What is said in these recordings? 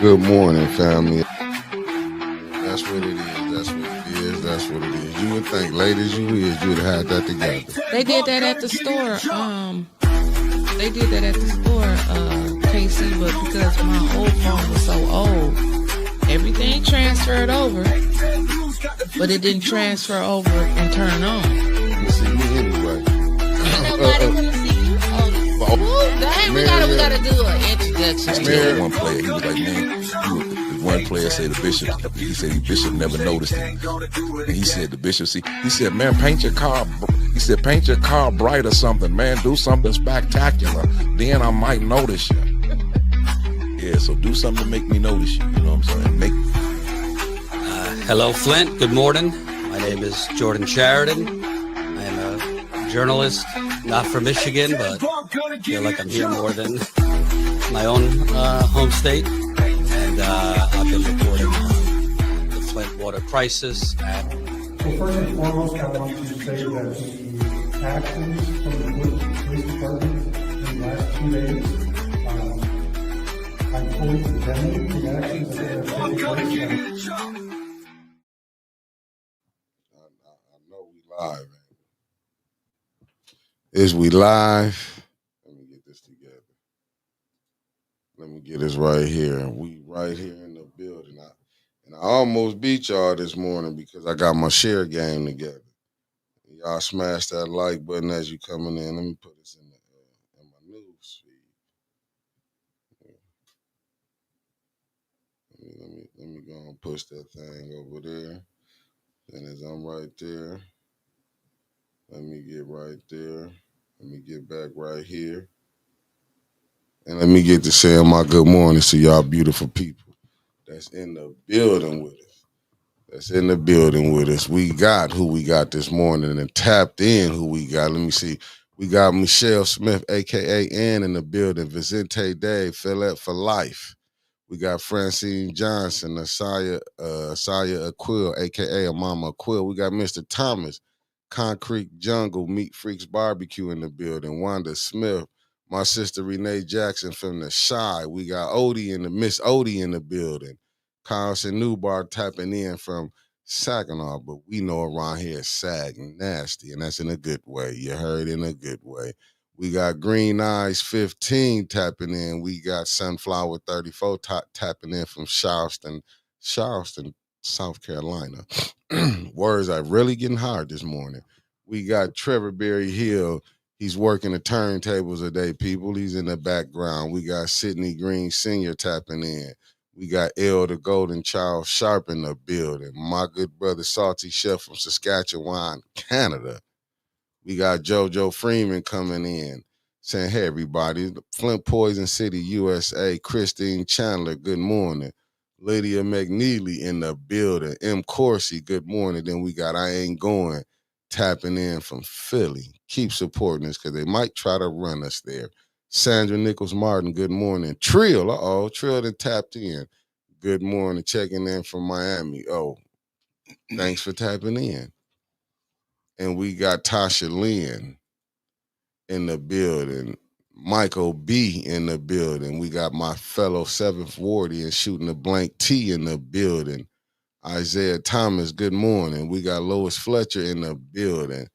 Good morning, family. That's what it is. That's what it is. That's what it is. You would think, late as you is, you'd have had that together. They did that at the store. They did that at the store, KC, but because my old phone was so old, everything transferred over, but it didn't transfer over and turn on. You see me anyway. Nobody want to see you. Dang, we gotta do an introduction. Tell one player, he was like, man, one player said the bishop, he said the bishop never noticed him. And he said the bishop, he said, man, paint your car bright or something, man, do something spectacular. Then I might notice you. Yeah, so do something to make me notice you, you know what I'm saying? Hello, Flint. Good morning. My name is Jordan Sheridan. I am a journalist, not from Michigan, but I feel like I'm here more than my own home state. And I've been reporting on the Flint water crisis. Well, first and foremost, I want to say that the actions from the police department in the last 2 days, I'm fully condemning the actions that have taken place. I know we live, man. Is we live? Let me get this together. Let me get this right here. We right here in the building. And I almost beat y'all this morning because I got my share game together. Y'all smash that like button as you coming in. Let me put this in my news feed. Let me go and push that thing over there. And as I'm right there, let me get right there. Let me get back right here. And let me get to saying my good morning to y'all beautiful people that's in the building with us. We got who we got this morning and tapped in who we got. Let me see. We got Michelle Smith, a.k.a. Ann, in the building. Vicente Dave, Philette for life. We got Francine Johnson, Asaya Aquil, a.k.a. Mama Aquil. We got Mr. Thomas, Concrete Jungle, Meat Freaks Barbecue in the building. Wanda Smith, my sister Renee Jackson from the Shy. We got Miss Odie in the building. Carlson Newbar tapping in from Saginaw, but we know around here it's Sag nasty, and that's in a good way. You heard, in a good way. We got Green Eyes 15 tapping in. We got Sunflower 34 tapping in from Charleston, South Carolina. Words are really getting hard this morning. We got Trevor Berry Hill. He's working the turntables today, people. He's in the background. We got Sidney Green Sr. tapping in. We got El the Golden Child Sharp in the building. My good brother Salty Chef from Saskatchewan, Canada. We got JoJo Freeman coming in, saying, hey, everybody. Flint Poison City, USA. Christine Chandler, good morning. Lydia McNeely in the building. M. Corsi, good morning. Then we got I Ain't Going, tapping in from Philly. Keep supporting us because they might try to run us there. Sandra Nichols Martin, good morning. Trill, Trill done tapped in. Good morning, checking in from Miami. Oh, thanks for tapping in. And we got Tasha Lynn in the building. Michael B in the building. We got my fellow 7th Wardian shooting a blank T in the building. Isaiah Thomas, good morning. We got Lois Fletcher in the building,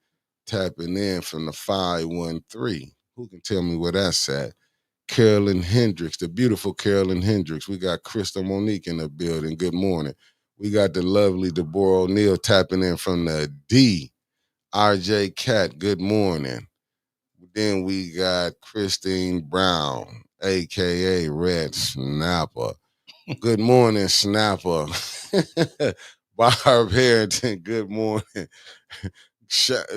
tapping in from the 513. Who can tell me where that's at? Carolyn Hendricks, the beautiful Carolyn Hendricks. We got Krista Monique in the building. Good morning. We got the lovely Deborah O'Neill tapping in from the D. RJ Cat, good morning. Then we got Christine Brown, a.k.a. Red Snapper. Good morning, Snapper. Barb Harrington, good morning.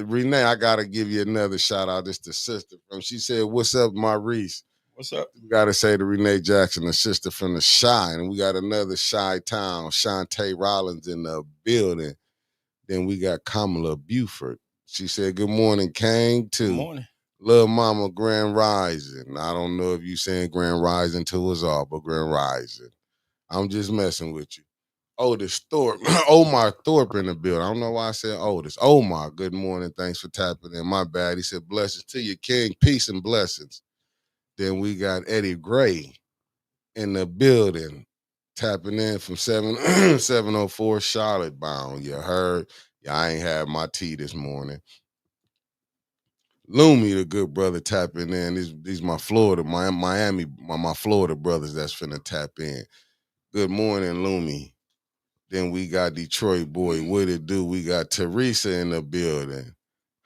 Renee, I got to give you another shout out. This the sister from, she said, what's up, Maurice? What's up? We got to say to Renee Jackson, the sister from the Shy. And we got another Shy Town, Shantae Rollins in the building. Then we got Kamala Buford. She said, good morning, Kane, too. Good morning. Lil Mama Grand Rising. I don't know if you saying Grand Rising to us all, but Grand Rising. I'm just messing with you. Otis Thorpe, Omar Thorpe in the building. I don't know why I said Otis. Omar, good morning. Thanks for tapping in. My bad. He said, blessings to you, King. Peace and blessings. Then we got Eddie Gray in the building. tapping in from 704 Charlotte bound. You heard? Yeah, I ain't had my tea this morning. Loomy, the good brother, tapping in. These my Florida, Miami, my Florida brothers that's finna tap in. Good morning, Loomy. Then we got Detroit boy, what it do? We got Teresa in the building.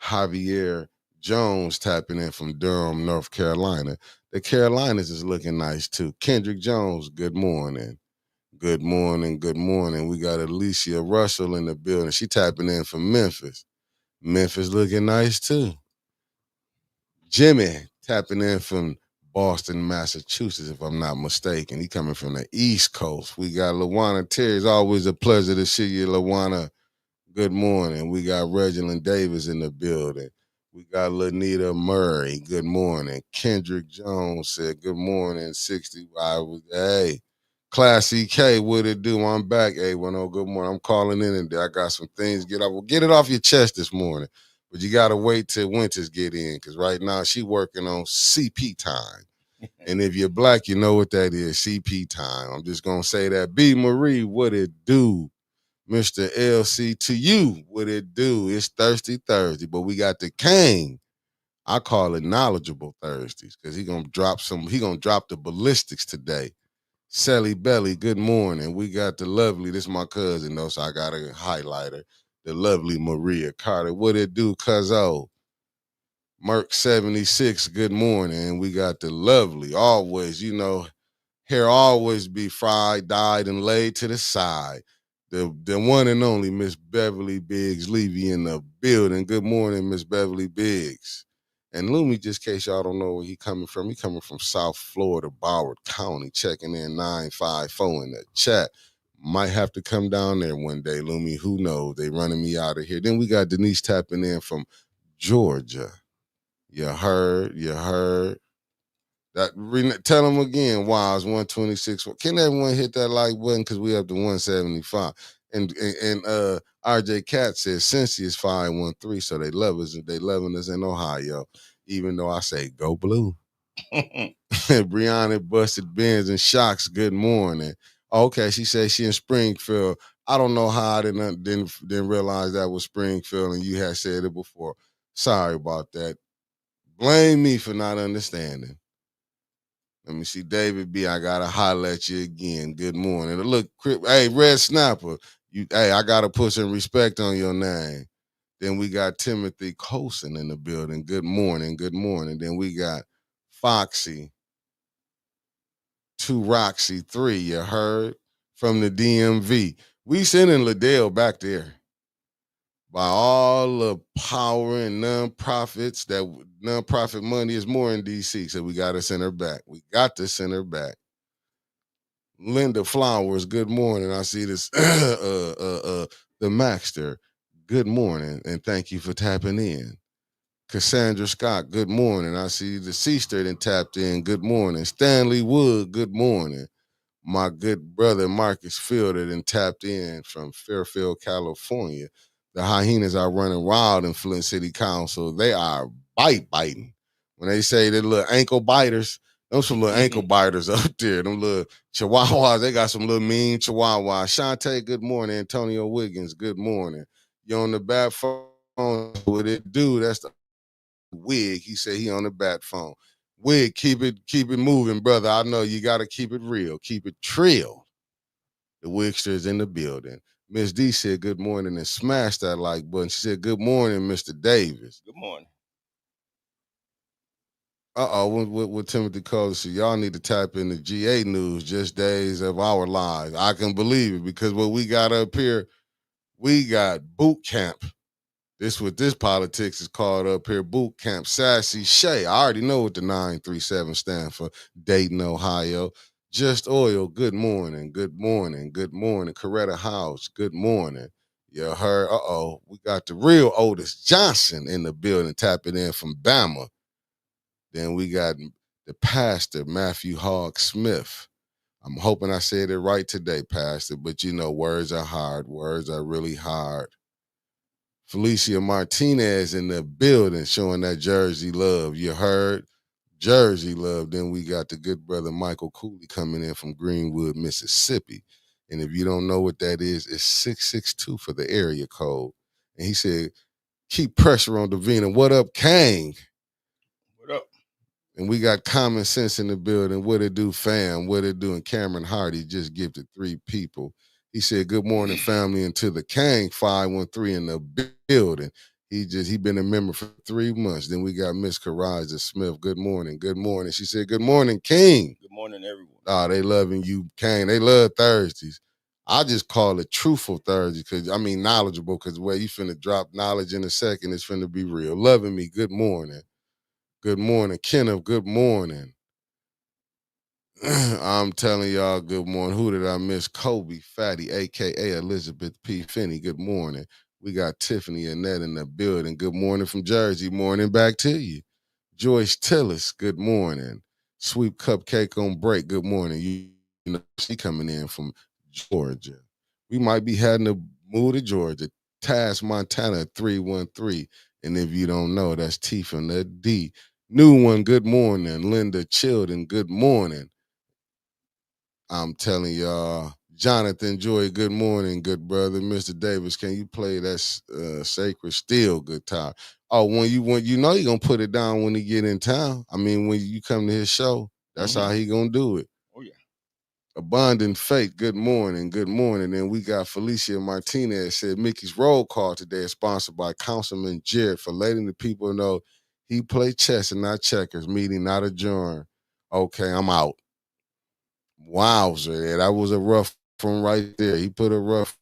Javier Jones tapping in from Durham, North Carolina. The Carolinas is looking nice too. Kendrick Jones, good morning. Good morning, good morning. We got Alicia Russell in the building. She tapping in from Memphis. Memphis looking nice too. Jimmy tapping in from Boston, Massachusetts, if I'm not mistaken. He coming from the East Coast. We got LaWanna Terry. It's always a pleasure to see you, LaWanna. Good morning. We got Reginald Davis in the building. We got Lanita Murray. Good morning. Kendrick Jones said, good morning. 60. Hey, Class EK, what it do? I'm back. A10, good morning. I'm calling in and I got some things to get off. Well, get it off your chest this morning. But you got to wait till Wyntis get in because right now she working on CP time. And if you're black, you know what that is, CP time. I'm just going to say that. B. Marie, what it do? Mr. LC, to you, what it do? It's Thirsty Thursday, but we got the Kane. I call it Knowledgeable Thursdays because he gonna drop the ballistics today. Sally Belly, good morning. We got the lovely, this is my cousin though, so I got a highlighter. The lovely Maria Carter. What it do, cuzzo? Merc 76, good morning. And we got the lovely, always, hair always be fried, dyed, and laid to the side. The one and only Miss Beverly Biggs Levy in the building. Good morning, Miss Beverly Biggs. And Loomy, just in case y'all don't know where he coming from South Florida, Broward County, checking in 954 in the chat. Might have to come down there one day, Loomy. Who knows? They running me out of here. Then we got Denise tapping in from Georgia. You heard. Tell them again, wow, it's 126. Can everyone hit that like button because we up to 175? And RJ Cat says Cincy is 513, so they love us. They loving us in Ohio, even though I say go blue. Brianna busted Benz and Shocks. Good morning. Okay, she says she in Springfield. I don't know how I didn't realize that was Springfield, and you had said it before. Sorry about that. Blame me for not understanding. Let me see, David B. I gotta holler at you again. Good morning. Look, hey, Red Snapper. I gotta put some respect on your name. Then we got Timothy Colson in the building. Good morning. Then we got Foxy, 2 Roxy, 3. You heard from the DMV. We sending Liddell back there. By all the power and nonprofits, that nonprofit money is more in DC, so we got to send her back. Linda Flowers, good morning. I see this, the Maxter, good morning, and thank you for tapping in. Cassandra Scott, good morning. I see the Seaster and tapped in, good morning. Stanley Wood, good morning. My good brother Marcus Fielder and tapped in from Fairfield, California. The hyenas are running wild in Flint City Council. They are biting. When they say they're little ankle biters, those some little ankle biters up there. Them little chihuahuas, they got some little mean chihuahuas. Shantae, good morning. Antonio Wiggins, good morning. You on the bat phone? What it do? That's the Wig. He said he on the bat phone. Wig, keep it moving, brother. I know you got to keep it real. Keep it trill. The Wigster is in the building. Miss D said good morning and smashed that like button. She said good morning, Mr. Davis. Good morning. With Timothy Cole, so y'all need to type in the GA news, just days of our lives. I can believe it because what we got up here, we got boot camp. This politics is called up here, boot camp. Sassy Shay, I already know what the 937 stand for. Dayton, Ohio. Just Oil, good morning. Coretta House, good morning. You heard, we got the real Otis Johnson in the building tapping in from Bama. Then we got the pastor, Matthew Hogg Smith. I'm hoping I said it right today, Pastor, but words are hard. Words are really hard. Felicia Martinez in the building showing that Jersey love. You heard? Jersey love. Then we got the good brother Michael Cooley coming in from Greenwood, Mississippi. And if you don't know what that is, it's 662 for the area code. And he said, keep pressure on Davina. What up, Kang? What up? And we got Common Sense in the building. What it do, fam? What it do? And Cameron Hardy just gifted 3 people. He said, good morning, family, and to the Kang 513 in the building. He been a member for 3 months. Then we got Miss Karaja Smith. Good morning. Good morning. She said, good morning, King. Good morning, everyone. Oh, they loving you, Kang. They love Thursdays. I just call it truthful Thursday because, knowledgeable, because where you finna drop knowledge in a second, it's finna be real. Loving me, good morning. Good morning. Kenneth, good morning. I'm telling y'all, good morning. Who did I miss? Kobe Fatty, a.k.a. Elizabeth P. Finney, good morning. We got Tiffany Annette in the building. Good morning from Jersey. Morning back to you. Joyce Tillis, good morning. Sweet Cupcake on break, good morning. You know, she coming in from Georgia. We might be having to move to Georgia. Taz Montana 313. And if you don't know, that's T from the D. New one, good morning. Linda Childen, good morning. I'm telling y'all, Jonathan Joy, good morning, good brother. Mr. Davis, can you play that Sacred Steel guitar? Oh, when you know you're gonna put it down when he get in town. When you come to his show, that's how he gonna do it. Oh yeah. Abundant Fate, good morning, good morning. And we got Felicia Martinez said Mickey's roll call today is sponsored by Councilman Jared for letting the people know he played chess and not checkers, meeting not adjourned. Okay, I'm out. Wowzer, that was a rough one right there. He put a rough.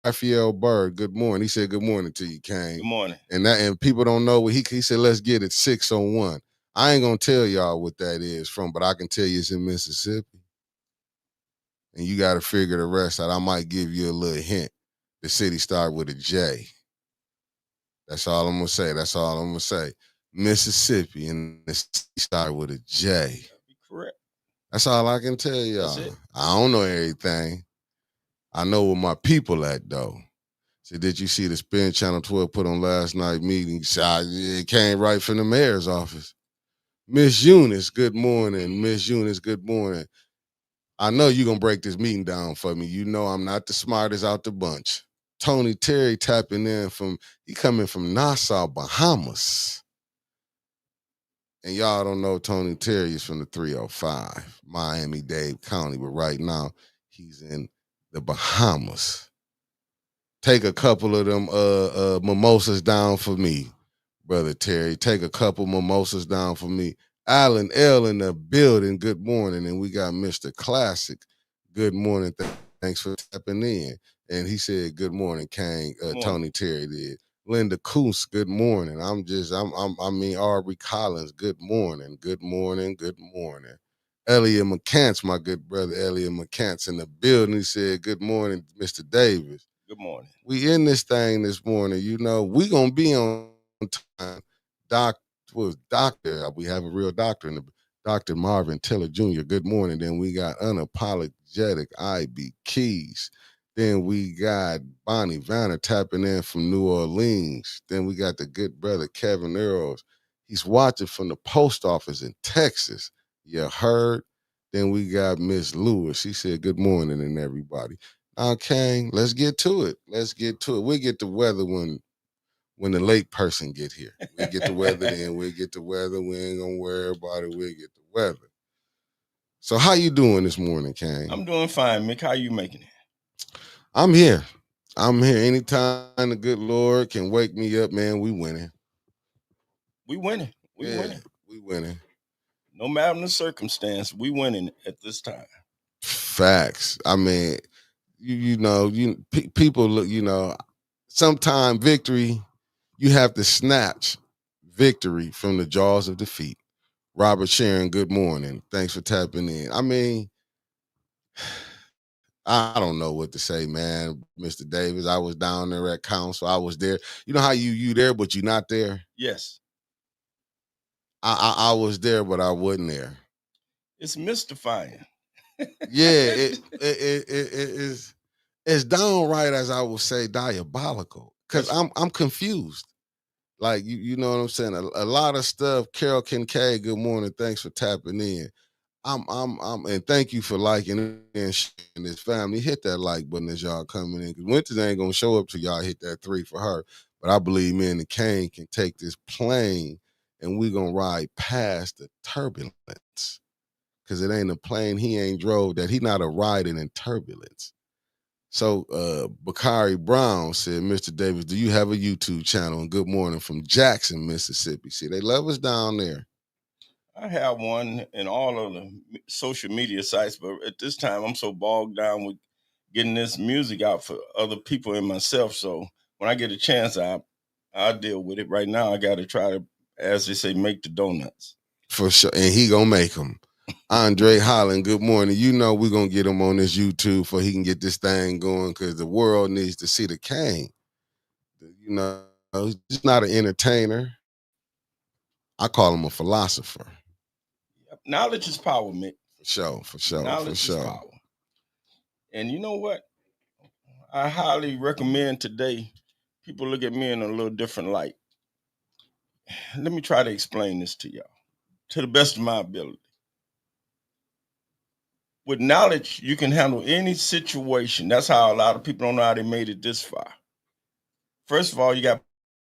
Raphael Bird, good morning. He said good morning to you, Kane. Good morning. And people don't know what he said, let's get it 601. I ain't gonna tell y'all what that is from, but I can tell you it's in Mississippi. And you gotta figure the rest out. I might give you a little hint. The city started with a J. That's all I'm gonna say. That's all I'm gonna say. Mississippi, and the city started with a J. That'd be correct. That's all I can tell y'all. That's it. I don't know everything. I know where my people at, though. So did you see the spin Channel 12 put on last night meeting? It came right from the mayor's office. Miss Eunice, good morning. Miss Eunice, good morning. I know you're going to break this meeting down for me. You know I'm not the smartest out the bunch. Tony Terry tapping in he coming from Nassau, Bahamas. And y'all don't know Tony Terry is from the 305, Miami-Dade County. But right now, he's in the Bahamas. Take a couple of them mimosas down for me, Brother Terry. Take a couple mimosas down for me. Alan L. in the building, good morning. And we got Mr. Classic, good morning. Thanks for tapping in. And he said, good morning, Kang. Tony Terry did. Linda Coos, good morning. Aubrey Collins, good morning. Good morning, good morning. Elliot McCants, my good brother Elliot McCants in the building. He said, good morning, Mr. Davis. Good morning. We in this thing this morning. You know, we going to be on time. Doctor, we have a real doctor in the Dr. Marvin Tiller Jr., good morning. Then we got Unapologetic IB Keys. Then we got Bonnie Vanner tapping in from New Orleans. Then we got the good brother Kevin Earls. He's watching from the post office in Texas. You heard? Then we got Miss Lewis. She said, good morning, and everybody. Okay, let's get to it. Let's get to it. We'll get the weather when the late person get here. We get the weather then. We'll get the weather. We ain't going to worry about it. We'll get the weather. So how you doing this morning, Kang? I'm doing fine, Mick. How you making it? I'm here. Anytime the good Lord can wake me up, man, we winning. We winning. No matter the circumstance, we winning at this time. Facts. People look, sometimes victory, you have to snatch victory from the jaws of defeat. Robert Sharon, good morning. Thanks for tapping in. I don't know what to say, man. Mr. Davis, I was down there at council. I was there. You know how you there, but you're not there? Yes. I was there, but I wasn't there. It's mystifying. Yeah, it is. It's downright, as I would say, diabolical. Because I'm confused. Like you know what I'm saying? A lot of stuff. Carol Kincaid, good morning. Thanks for tapping in. And thank you for liking and sharing this family. Hit that like button as y'all coming in. Because Wyntis ain't gonna show up till y'all hit that 3 for her. But I believe me and the Kane can take this plane and we gonna ride past the turbulence. Cause it ain't a plane he ain't drove that he not a riding in turbulence. So Bakari Brown said, Mr. Davis, do you have a YouTube channel? And good morning from Jackson, Mississippi. See, they love us down there. I have one in all of the social media sites, but at this time I'm so bogged down with getting this music out for other people and myself. So when I get a chance, I'll deal with it. Right now, I got to try to, as they say, make the donuts. For sure. And he gonna make them. Andre Holland, good morning. You know we're gonna get him on this YouTube so he can get this thing going because the world needs to see the Kane. You know, he's not an entertainer. I call him a philosopher. Knowledge is power, Mick. For sure. Knowledge is power. And you know what? I highly recommend today people look at me in a little different light. Let me try to explain this to y'all to the best of my ability. With knowledge, you can handle any situation. That's how a lot of people don't know how they made it this far. First of all, you got to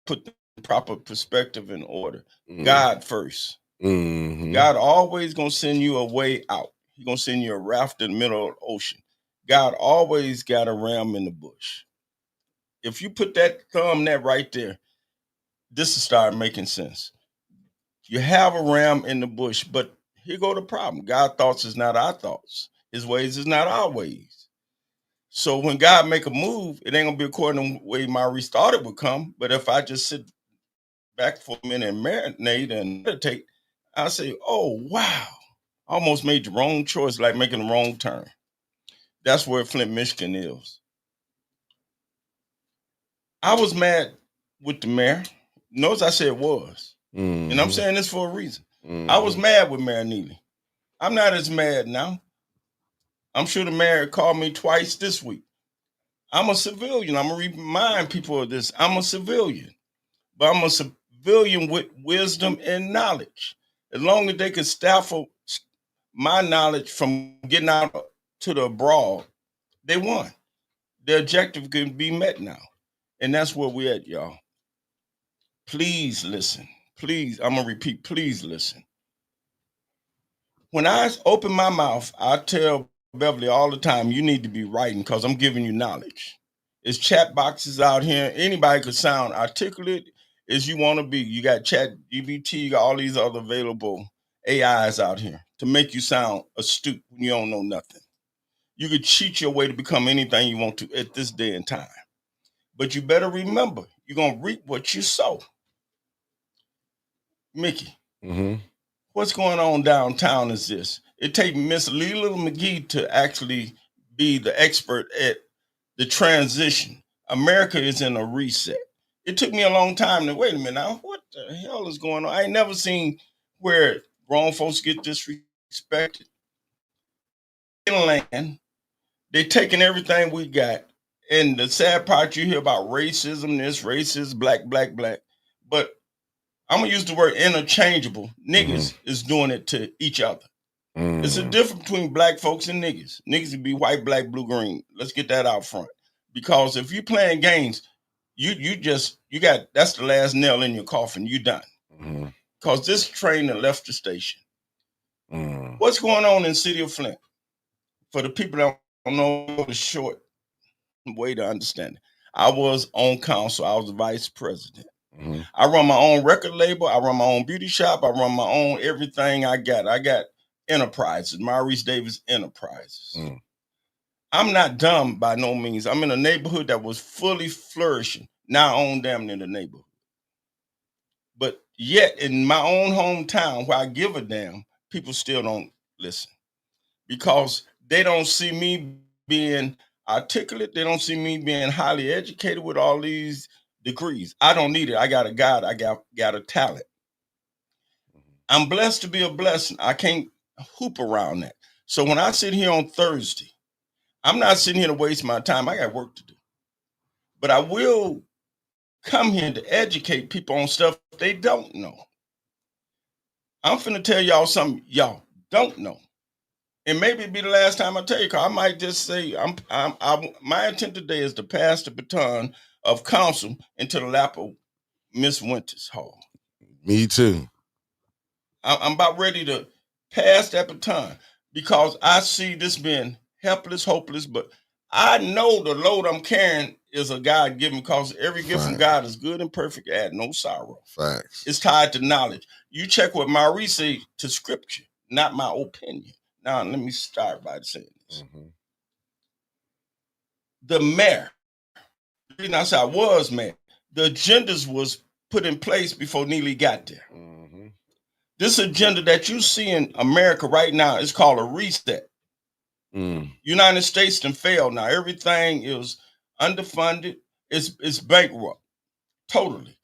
put the proper perspective in order. God first. Mm-hmm. God always going to send you a way out. He's going to send you a raft in the middle of the ocean. God always got a ram in the bush. If you put that thumb net right there, this will start making sense. You have a ram in the bush, but here go the problem. God's thoughts is not our thoughts. His ways is not our ways. So when God make a move, it ain't going to be according to the way Maurice thought it would come. But if I just sit back for a minute and marinate and meditate, I say, oh, wow. I almost made the wrong choice, like making the wrong turn. That's where Flint, Michigan is. I was mad with the mayor. Notice I said was. Mm-hmm. And I'm saying this for a reason. Mm-hmm. I was mad with Mayor Neely. I'm not as mad now. I'm sure the mayor called me twice this week. I'm a civilian. I'm going to remind people of this. I'm a civilian. But I'm a civilian with wisdom and knowledge. As long as they can stifle my knowledge from getting out to the abroad, they won. The objective can be met now. And that's where we're at, y'all. Please listen. Please, I'm going to repeat, please listen. When I open my mouth, I tell Beverly all the time, you need to be writing because I'm giving you knowledge. There's chat boxes out here. Anybody could sound articulate as you want to be. You got Chat GPT, you got all these other available AIs out here to make you sound astute when you don't know nothing. You could cheat your way to become anything you want to at this day and time. But you better remember, you're going to reap what you sow. Mickey, what's going on downtown is this. It takes Miss Leela McGee to actually be the expert at the transition. America is in a reset. It took me a long time to wait a minute now. What the hell is going on? I ain't never seen where grown folks get disrespected. In land, they taking everything we got. And the sad part, you hear about racism, this racist, black. But I'm going to use the word interchangeable. Niggas is doing it to each other. It's a difference between black folks and niggas. Niggas would be white, black, blue, green. Let's get that out front. Because if you playing games, you got, that's the last nail in your coffin. You done. Because this train that left the station. What's going on in the city of Flint? For the people that don't know the short way to understand it. I was on council. I was the vice president. I run my own record label. I run my own beauty shop. I run my own everything I got. I got enterprises, Maurice Davis Enterprises. I'm not dumb by no means. I'm in a neighborhood that was fully flourishing. Now I own damn near the neighborhood. But yet in my own hometown where I give a damn, people still don't listen. Because they don't see me being articulate. They don't see me being highly educated with all these degrees. I don't need it. I got a God. I got a talent. I'm blessed to be a blessing. I can't hoop around that. So when I sit here on Thursday, I'm not sitting here to waste my time. I got work to do. But I will come here to educate people on stuff they don't know. I'm finna tell y'all something y'all don't know. And maybe it'll be the last time I tell you, because I might just say, my intent today is to pass the baton of counsel into the lap of Miss Wyntis Hall. Me too. I'm about ready to pass that baton because I see this being helpless, hopeless, but I know the load I'm carrying is a God given, because every gift from God is good and perfect, add no sorrow. Facts. It's tied to knowledge. You check what Maurice said to scripture, not my opinion. Now, let me start by saying this. Mm-hmm. The mayor, the reason I said I was mayor, the agendas was put in place before Neely got there. Mm-hmm. This agenda that you see in America right now is called a reset. United States done failed now. Everything is underfunded. It's bankrupt. Totally.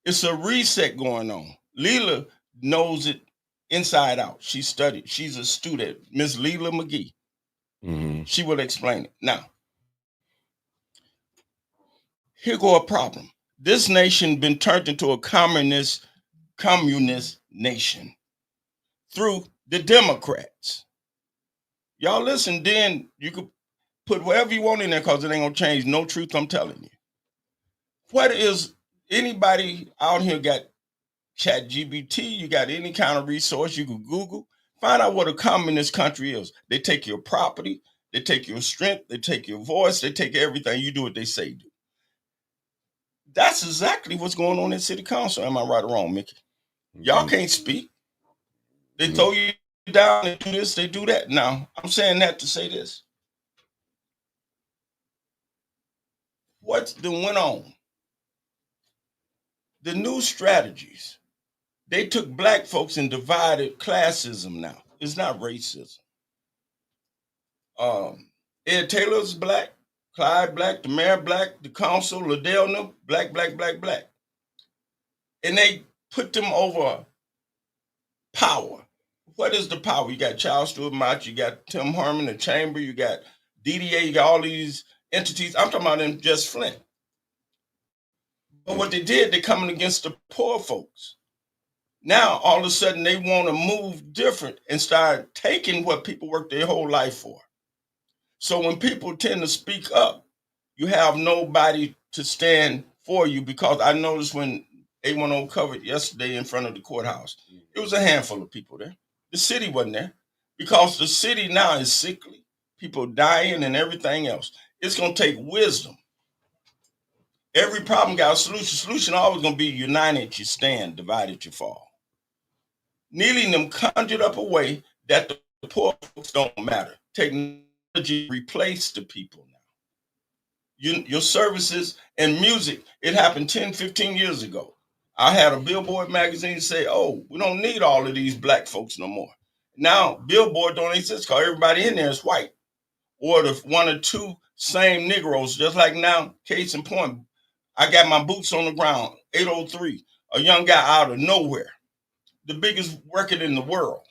It's a reset going on. Leela knows it inside out. She studied. She's a student. Miss Leela McGee. Mm-hmm. She will explain it. Now, here go a problem. This nation been turned into a communist nation through the Democrats. Y'all listen, then you could put whatever you want in there, because it ain't gonna change no truth, I'm telling you. What is anybody out here got ChatGPT? You got any kind of resource you could Google? Find out what a communist country is. They take your property, they take your strength, they take your voice, they take everything. You do what they say do. That's exactly what's going on in city council. Am I right or wrong, Mickey? Y'all can't speak. They throw you down, they do this, they do that. Now, I'm saying that to say this. What's been went on? The new strategies, they took black folks and divided classism now. It's not racism. Ed Taylor's black, Clyde black, the mayor black, the council, Liddell, black, black, black, black. And they put them over power. What is the power? You got Charles Stewart Mott, you got Tim Harmon, the Chamber, you got DDA, you got all these entities. I'm talking about in just Flint. But what they did, they're coming against the poor folks. Now, all of a sudden, they want to move different and start taking what people worked their whole life for. So when people tend to speak up, you have nobody to stand for you, because I noticed when A10 covered yesterday in front of the courthouse, it was a handful of people there. The city wasn't there, because the city now is sickly, people dying and everything else. It's going to take wisdom. Every problem got a solution. Solution always going to be united you stand, divided you fall. Neely and them conjured up a way that the poor folks don't matter. Technology replaced the people now. Your services and music, it happened 10, 15 years ago. I had a Billboard magazine say, oh, we don't need all of these black folks no more. Now, Billboard don't exist because everybody in there is white. Or the one or two same Negroes, just like now, case in point, I got my boots on the ground, 803, a young guy out of nowhere, the biggest record in the world.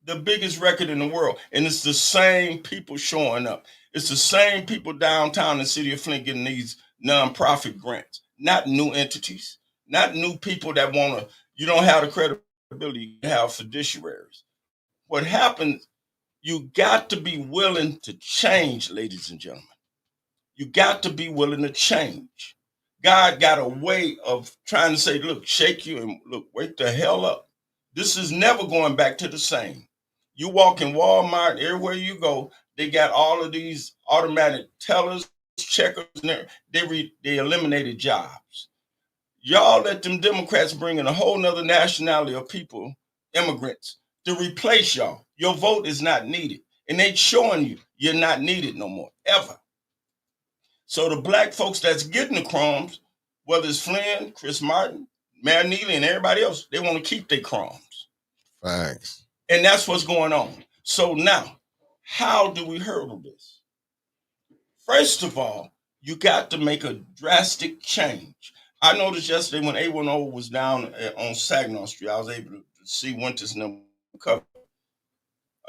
The biggest record in the world. And it's the same people showing up. It's the same people downtown in the city of Flint getting these nonprofit grants, not new entities, not new people that want to, you don't have the credibility, you have fiduciaries. What happens, you got to be willing to change, ladies and gentlemen. You got to be willing to change. God got a way of trying to say, look, shake you and look, wake the hell up. This is never going back to the same. You walk in Walmart, everywhere you go, they got all of these automatic tellers, checkers, and they eliminated jobs. Y'all let them Democrats bring in a whole nother nationality of people, immigrants, to replace y'all. Your vote is not needed. And they showing you you're not needed no more, ever. So the black folks that's getting the crumbs, whether it's Flynn, Chris Martin, Mayor Neely, and everybody else, they want to keep their crumbs. Thanks. And that's what's going on. So now, how do we hurdle this? First of all, you got to make a drastic change. I noticed yesterday when A10 was down on Saginaw Street, I was able to see Wyntis and them cover.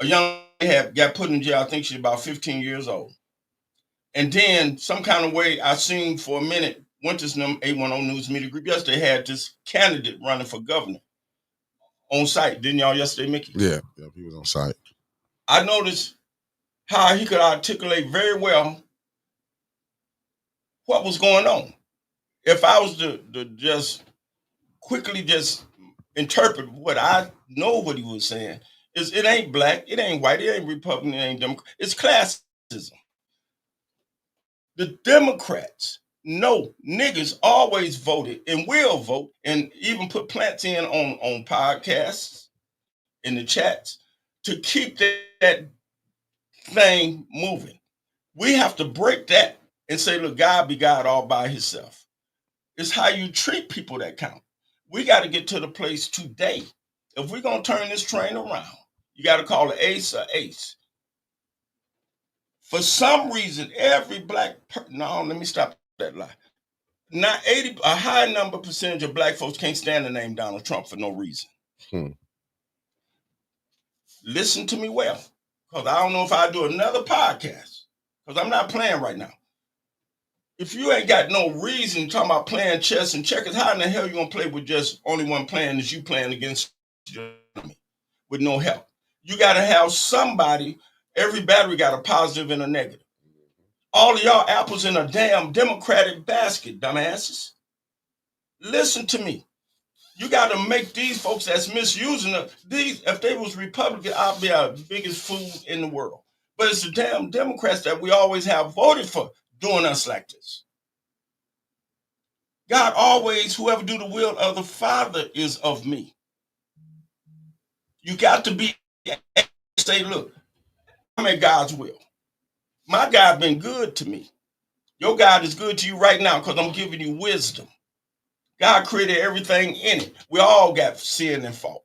A young lady got put in jail. I think she's about 15 years old. And then some kind of way I seen for a minute, Wyntis and them 810 News Media Group yesterday had this candidate running for governor on site. Didn't y'all yesterday, Mickey? Yeah, he was on site. I noticed how he could articulate very well what was going on. If I was to just quickly just interpret what I know what he was saying, is it ain't black, it ain't white, it ain't Republican, it ain't Democrat. It's classism. The Democrats know niggas always voted and will vote and even put plants in on podcasts in the chats to keep that thing moving. We have to break that and say, look, God be God all by himself. It's how you treat people that count. We got to get to the place today. If we're going to turn this train around, you got to call it ace or ace. For some reason, every black person, no, let me stop that lie. Not 80, a high number percentage of black folks can't stand the name Donald Trump for no reason. Listen to me well, because I don't know if I do another podcast, because I'm not playing right now. If you ain't got no reason talking about playing chess and checkers, how in the hell you gonna play with just only one playing is you playing against your enemy with no help? You gotta have somebody, every battery got a positive and a negative. All of y'all apples in a damn Democratic basket, dumbasses. Listen to me. You gotta make these folks that's misusing these, if they was Republican, I'd be our biggest fool in the world. But it's the damn Democrats that we always have voted for doing us like this. God always, whoever do the will of the Father is of me. You got to be, say, look, I'm at God's will. My God been good to me. Your God is good to you right now because I'm giving you wisdom. God created everything in it. We all got sin and fault.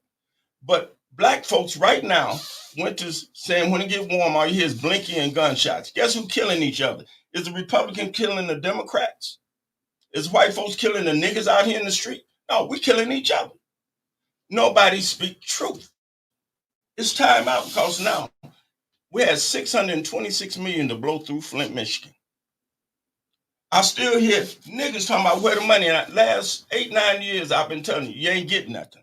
But black folks right now, Wyntis saying when it get warm, all you hear is blinking and gunshots. Guess who killing each other? Is the Republican killing the Democrats? Is white folks killing the niggas out here in the street? No, we killing each other. Nobody speak truth. It's time out because now we had $626 million to blow through Flint, Michigan. I still hear niggas talking about where the money. And last 8-9 years, I've been telling you ain't getting nothing.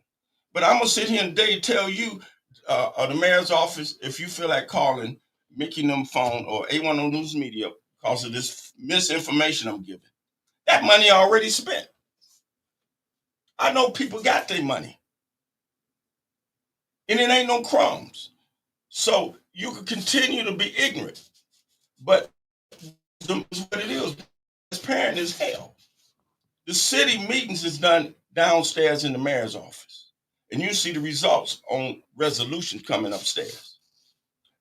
But I'm gonna sit here and today tell you, the mayor's office, if you feel like calling Mickey them phone or A10 News Media because of this misinformation I'm giving, that money already spent. I know people got their money, and it ain't no crumbs. So you can continue to be ignorant, but that's what it is. Transparent as hell. The city meetings is done downstairs in the mayor's office, and you see the results on resolutions coming upstairs.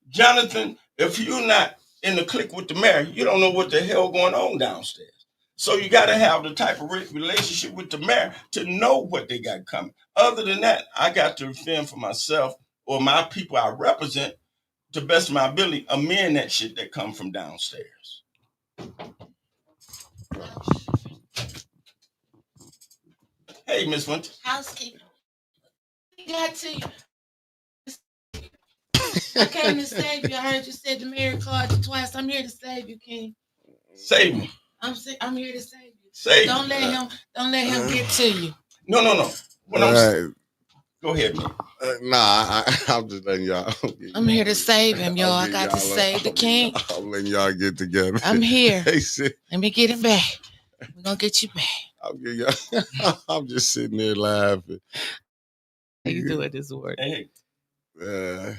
Jonathan, if you're not in the clique with the mayor, you don't know what the hell going on downstairs. So you got to have the type of relationship with the mayor to know what they got coming. Other than that, I got to fend for myself or my people I represent to the best of my ability, amend that shit that come from downstairs. Hey, Miss Wyntis. Housekeeping. Got to you. I came to save you. I heard you said the mayor called you twice. I'm here to save you, King. Save me. I'm here to save you. Save don't me. Let him get to you. No. Go ahead, man. I'm just letting y'all. I'm here to save him, y'all. I got to save the king. I'm letting y'all get together. I'm here. Let me get him back. We're gonna get you back. I'm just sitting there laughing. How you doing this work? Hey. I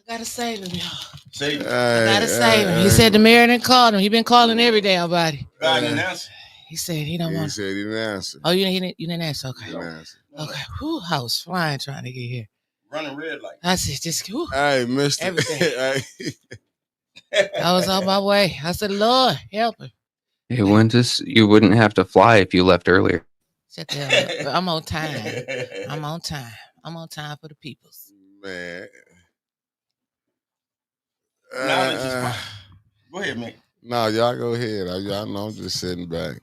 gotta save him, y'all. Save him. I gotta save him. He said the mayor didn't call him. He been calling every damn body. God didn't answer. He said he don't want. He said he didn't answer. Oh, you didn't answer. Okay. He didn't answer. Okay. Whew, I was flying trying to get here. Running red light. I said, just whew, Hey, Mister. everything. I was on my way. I said, Lord, help him. Hey, Wyntis, you wouldn't have to fly if you left earlier. Shut the hell up. I'm on time. I'm on time. I'm on time for the peoples. Man. Knowledge is power. Go ahead, man. No, y'all go ahead. Y'all know I'm just sitting back.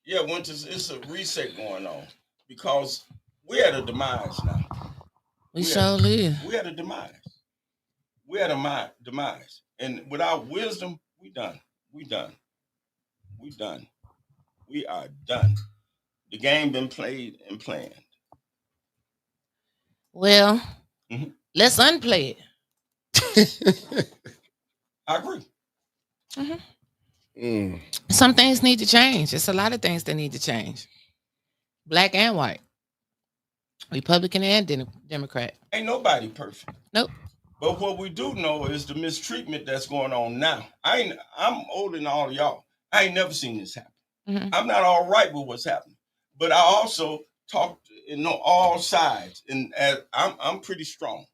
Yeah, Wyntis, it's a reset going on because we're at a demise now. We sure live. We're at a demise. We're at a demise. And without wisdom, We done. We done. We done. We are done. The game been played and planned. Well, let's unplay it. I agree. Some things need to change. It's a lot of things that need to change. Black and white. Republican and Democrat. Ain't nobody perfect. Nope. But what we do know is the mistreatment that's going on now. I'm older than all of y'all. I ain't never seen this happen. I'm not all right with what's happening. But I also talk to know all sides. And I'm pretty strong.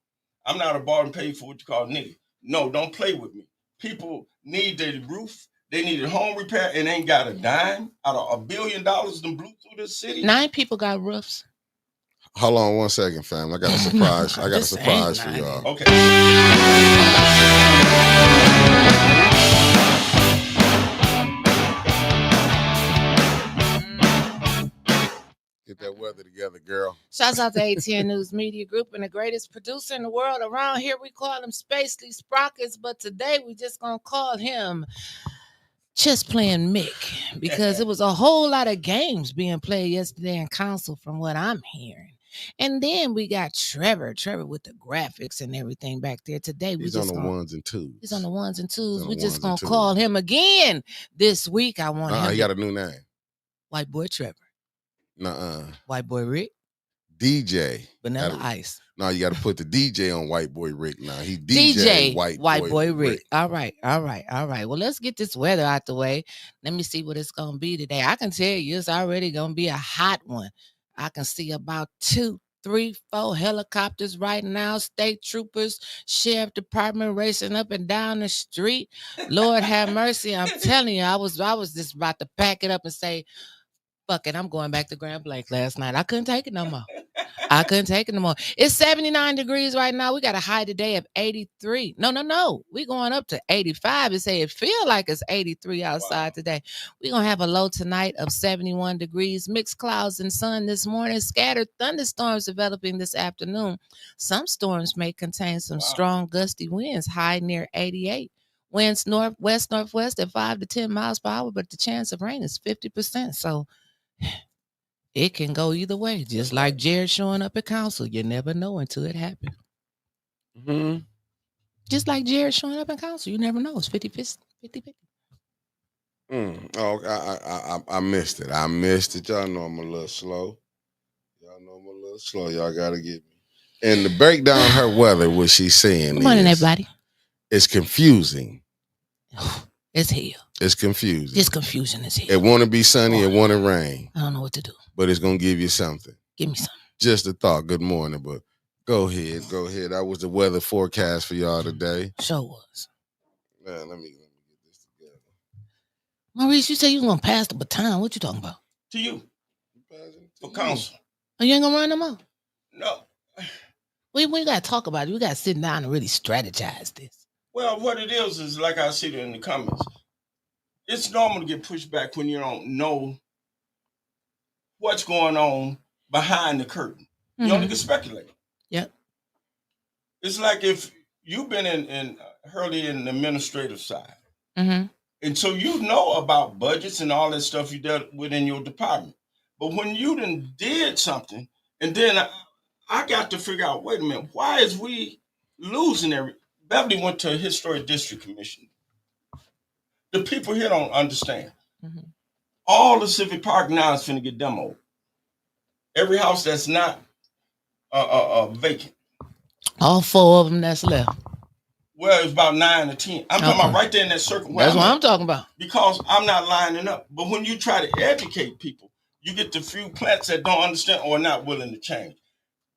I'm not a bought and paid for what you call nigga. No, don't play with me. People need their roof. They needed home repair and ain't got a dime out of $1 billion them blew through the city. 9 people got roofs. Hold on 1 second, fam. I got a surprise. I got a surprise for y'all. Okay. Get that weather together, girl. Shouts out to ATN News Media Group and the greatest producer in the world. Around here, we call him Spacely Sprockets, but today we just gonna call him Just Playing Mick, because it was a whole lot of games being played yesterday in council from what I'm hearing. And then we got Trevor with the graphics and everything back there. Today He's on the ones and twos. He's on the ones and twos. We just gonna call him again this week. I want him. He got a new name. White Boy Trevor. Nuh-uh. White Boy Rick. DJ. Vanilla Ice. No, you got to put the DJ on White Boy Rick now. He DJ White Boy Rick. All right. Well, let's get this weather out the way. Let me see what it's going to be today. I can tell you it's already going to be a hot one. I can see about 2, 3, 4 helicopters right now, state troopers, sheriff department racing up and down the street. Lord have mercy. I'm telling you, I was just about to pack it up and say, fuck it, I'm going back to Grand Blanc last night. I couldn't take it no more. It's 79 degrees right now. We got a high today of 83. No. We going up to 85 and say it feel like it's 83 outside today. We're going to have a low tonight of 71 degrees. Mixed clouds and sun this morning. Scattered thunderstorms developing this afternoon. Some storms may contain some strong gusty winds, high near 88. Winds northwest at 5 to 10 miles per hour, but the chance of rain is 50%. So it can go either way, just like Jared showing up at council. You never know until it happens. Just like Jared showing up at council. You never know. It's 50-50. Oh, I missed it. Y'all know I'm a little slow. Y'all got to get me. And to break down her weather, what she's saying Good morning, everybody. It's confusing. It's hell. It's confusing. This confusion is hell. It want to be sunny. It want to rain. I don't know what to do. But it's going to give you something. Give me something. Just a thought. Good morning, but go ahead. That was the weather forecast for y'all today. Sure was. Man, let me get this together. Maurice, you say you going to pass the baton. What you talking about? To you. For council. Oh, you ain't going to run no more? No. We got to talk about it. We got to sit down and really strategize this. Well, what it is like I see it in the comments. It's normal to get pushed back when you don't know what's going on behind the curtain. You only can speculate. Yep. It's like if you've been in early in the administrative side. And so you know about budgets and all that stuff you dealt with in your department. But when you done did something, and then I got to figure out, wait a minute, why is we losing everything? Beverly went to a historic district commission. The people here don't understand. All the Civic Park now is finna get demoed. Every house that's not vacant. All 4 of them that's left. Well, it's about 9 or 10. I'm talking about right there in that circle. That's what I'm talking about. Because I'm not lining up. But when you try to educate people, you get the few plants that don't understand or are not willing to change.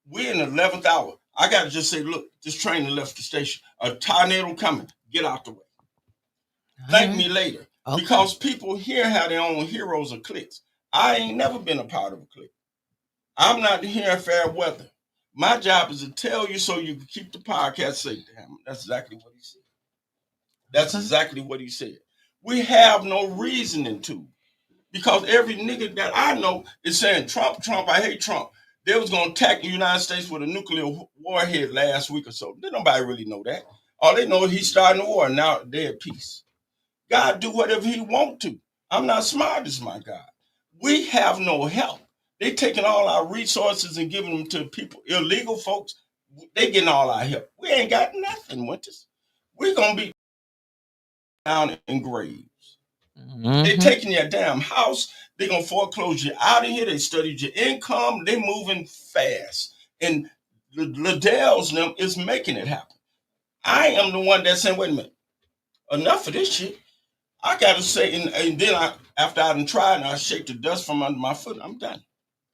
We're in the 11th hour. I got to just say, look, this train left the station. A tornado coming. Get out the way. Thank me later. Okay. Because people here have their own heroes or cliques. I ain't never been a part of a clique. I'm not here in fair weather. My job is to tell you so you can keep the podcast safe. That's exactly what he said. We have no reasoning to. Because every nigga that I know is saying, Trump, I hate Trump. They was going to attack the United States with a nuclear warhead last week or so. Didn't nobody really know that. All they know is he's starting a war, and now they're at peace. God do whatever he want to. I'm not smart as my God. We have no help. They taking all our resources and giving them to people, illegal folks. They getting all our help. We ain't got nothing, Wyntis. We're going to be down in graves. They taking your damn house. They going to foreclose you out of here. They studied your income. They moving fast. And Liddell's them is making it happen. I am the one that's saying, wait a minute, enough of this shit. I got to say, and then after I done tried and I shake the dust from under my foot, I'm done.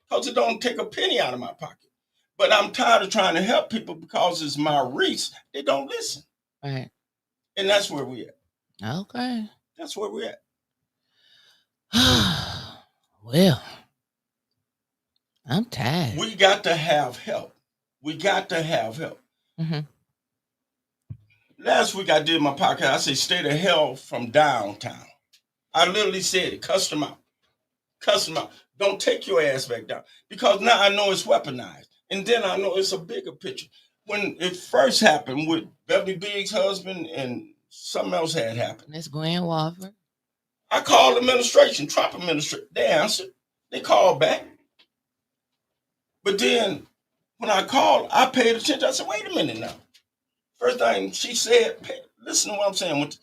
Because it don't take a penny out of my pocket. But I'm tired of trying to help people because it's Maurice. They don't listen. Right. And that's where we at. Okay. That's where we at. Well, I'm tired. We got to have help. We got to have help. Mm-hmm. Last week I did my podcast. I said, stay the hell from downtown. I literally said it. Cuss them out. Cuss them out. Don't take your ass back down. Because now I know it's weaponized. And then I know it's a bigger picture. When it first happened with Beverly Biggs' husband and something else had happened. That's Gwen Walford. I called the administration, Trump administration. They answered. They called back. But then when I called, I paid attention. I said, wait a minute now. First thing she said, listen to what I'm saying.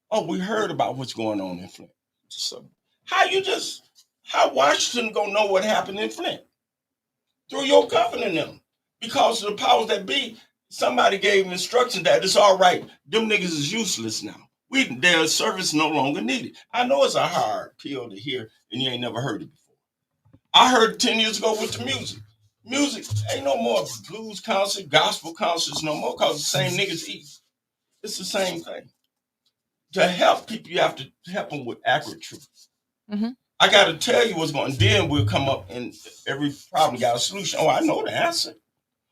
Oh, we heard about what's going on in Flint. So how Washington gonna know what happened in Flint? Through your governor them. Because of the powers that be, somebody gave instructions that it's all right. Them niggas is useless now. Their service no longer needed. I know it's a hard pill to hear, and you ain't never heard it before. I heard it 10 years ago with the music. Music ain't no more blues concert, gospel concerts no more, because the same niggas eat. It's the same thing. To help people, you have to help them with accurate truth. Mm-hmm. I got to tell you what's going on. Then we'll come up and every problem got a solution. Oh, I know the answer.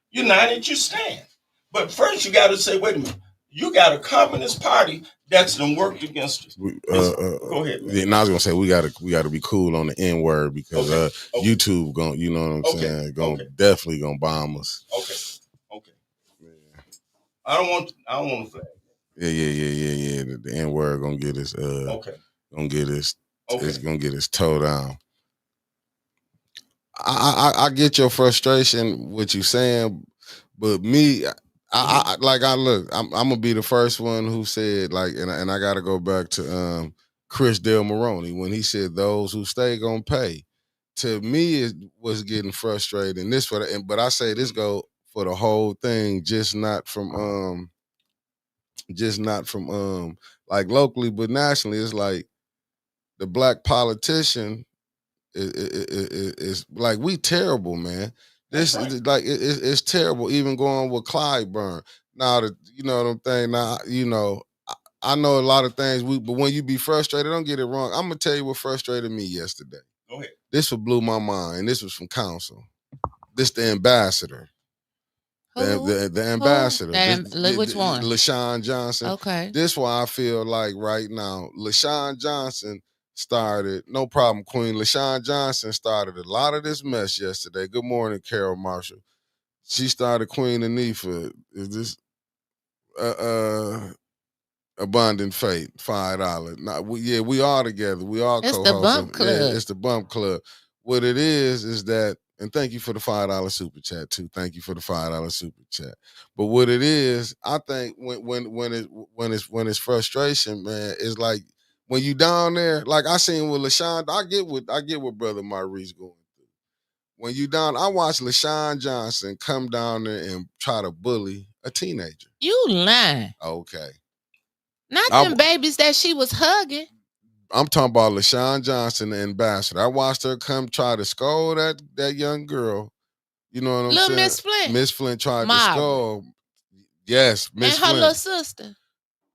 United you stand. But first you got to say, wait a minute. You got a communist party that's done worked against us. Go ahead. Man. And I was gonna say we gotta be cool on the N word because YouTube going, you know what I'm saying, definitely gonna bomb us. Okay. Yeah. I don't want to flag. Yeah. The N word gonna get us. Gonna get us. It's gonna get us towed down. I get your frustration, what you saying, but me. I'm gonna be the first one who said and I gotta go back to Chris Del Moroni when he said those who stay gonna pay. To me, it was getting frustrating. But I say this go for the whole thing, just not from like locally, but nationally. It's like the black politician is like we terrible, man. This is like it's terrible. Even going with Clyburn. Now you know what I'm saying. Now I know a lot of things. But when you be frustrated, don't get it wrong. I'm gonna tell you what frustrated me yesterday. Go ahead. This what blew my mind. This was from council. This the ambassador. The ambassador. Which one? LaShawn Johnson. Okay. This why I feel like right now, LaShawn Johnson started, no problem, Queen. LaShawn Johnson started a lot of this mess yesterday. Good morning, Carol Marshall. She started Queen Anifa. Is this Abundant Fate, $5? Now, we are together. We are co-hosting. It's the Bump Club. Yeah, it's the Bump Club. What it is that, and thank you for the $5 super chat too. Thank you for the $5 super chat. But what it is, I think when it's frustration, man, it's like when you down there, like I seen with LaShawn, I get what brother Maurice going through. When you down, I watched LaShawn Johnson come down there and try to bully a teenager. You lying. Okay. Not them babies that she was hugging. I'm talking about LaShawn Johnson, the ambassador. I watched her come try to scold that young girl. You know what I'm saying? Little Miss Flint. Miss Flint tried to scold. Yes, Miss Flint. And her little sister.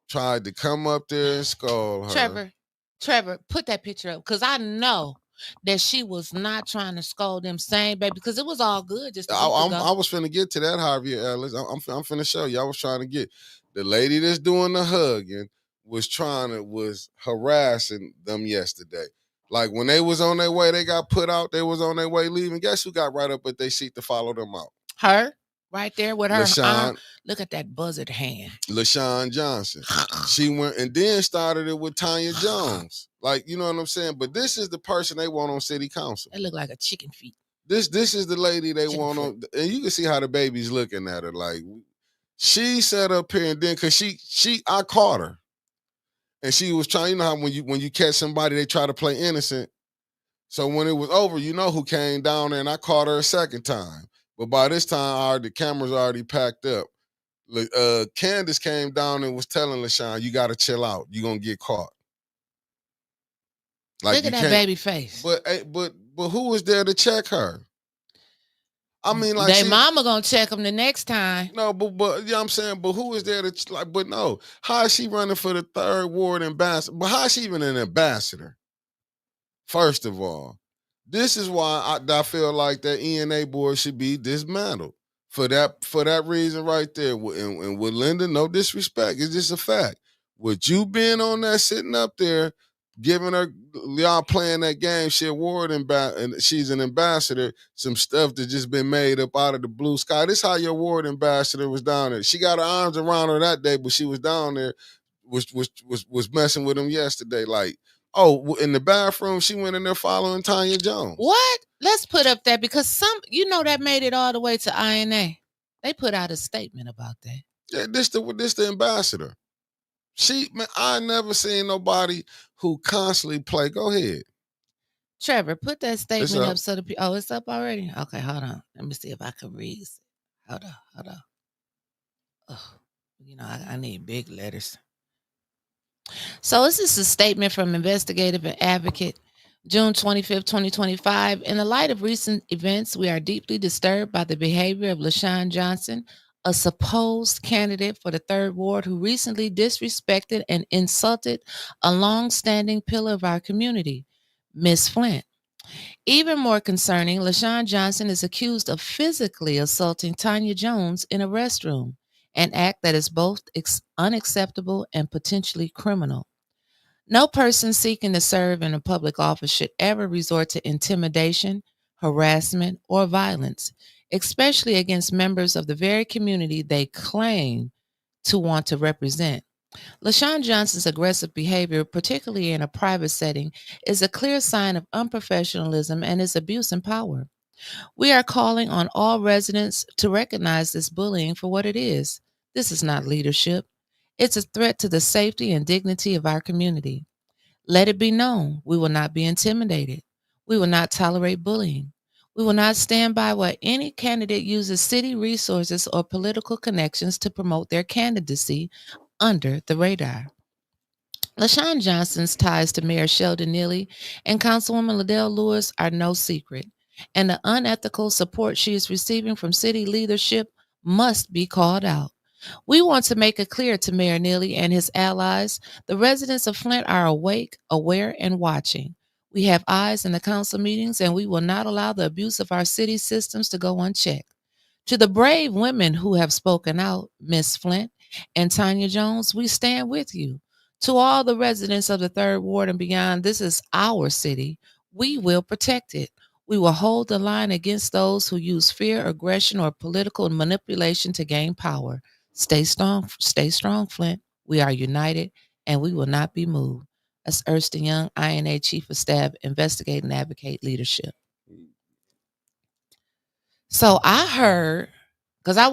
Tried to come up there and scold her. Trevor, put that picture up. Because I know that she was not trying to scold them same baby. Because it was all good just I was finna get to that, Javier Ellis. I'm finna show you. I was trying to get the lady that's doing the hugging was harassing them yesterday. Like when they was on their way, they got put out, they was on their way leaving. Guess who got right up at their seat to follow them out? Her? right there with her arm. LaShawn, Look at that buzzard hand. LaShawn Johnson. She went and then started it with Tanya Jones. Like, you know what I'm saying? But this is the person they want on city council. It look like a chicken feet. This is the lady they Chicken want foot. on, and you can see how the baby's looking at her. Like, she sat up here and then, cause I caught her, and she was trying. You know how when you catch somebody, they try to play innocent. So when it was over, you know who came down there, and I caught her a second time. But by this time, the cameras already packed up. Candace came down and was telling LaShawn, "You got to chill out. You're gonna get caught." Like, look at that baby face. But who was there to check her? I mean, like, they mama gonna check them the next time. No, but you know what I'm saying? But who is there to, like, but no, how is she running for the 3rd ward ambassador? But how is she even an ambassador? First of all, this is why I feel like that ENA board should be dismantled. For that reason right there. And with Linda, no disrespect, it's just a fact. With you being on there, sitting up there, giving her, y'all playing that game, she a ward and she's an ambassador, some stuff that just been made up out of the blue sky. This how your ward ambassador was down there. She got her arms around her that day, but she was down there, was messing with him yesterday. Like, oh, in the bathroom, she went in there following Tanya Jones. What? Let's put up that, because that made it all the way to INA. They put out a statement about that. Yeah, this the ambassador. I never seen nobody who constantly play. Go ahead. Trevor, put that statement up so it's up already? Okay, hold on. Let me see if I can read. Hold on. Oh, I need big letters. So this is a statement from Investigative and Advocate, June 25th, 2025. In the light of recent events, we are deeply disturbed by the behavior of LaShawn Johnson, a supposed candidate for the 3rd ward who recently disrespected and insulted a long-standing pillar of our community, Miss Flint. Even more concerning, LaShawn Johnson is accused of physically assaulting Tanya Jones in a restroom, an act that is both unacceptable and potentially criminal. No person seeking to serve in a public office should ever resort to intimidation, harassment, or violence, especially against members of the very community they claim to want to represent. LaShawn Johnson's aggressive behavior, particularly in a private setting, is a clear sign of unprofessionalism and his abuse of power. We are calling on all residents to recognize this bullying for what it is. This is not leadership. It's a threat to the safety and dignity of our community. Let it be known, we will not be intimidated. We will not tolerate bullying. We will not stand by while any candidate uses city resources or political connections to promote their candidacy under the radar. LaShawn Johnson's ties to Mayor Sheldon Neely and Councilwoman Liddell Lewis are no secret, and the unethical support she is receiving from city leadership must be called out. We want to make it clear to Mayor Neely and his allies, the residents of Flint are awake, aware, and watching. We have eyes in the council meetings, and we will not allow the abuse of our city systems to go unchecked. To the brave women who have spoken out, Miss Flint and Tanya Jones, we stand with you. To all the residents of the 3rd ward and beyond, this is our city. We will protect it. We will hold the line against those who use fear, aggression, or political manipulation to gain power. Stay strong, Flint. We are united, and we will not be moved. That's Erskine Young, INA Chief of Staff, Investigate and Advocate Leadership. So I heard, because I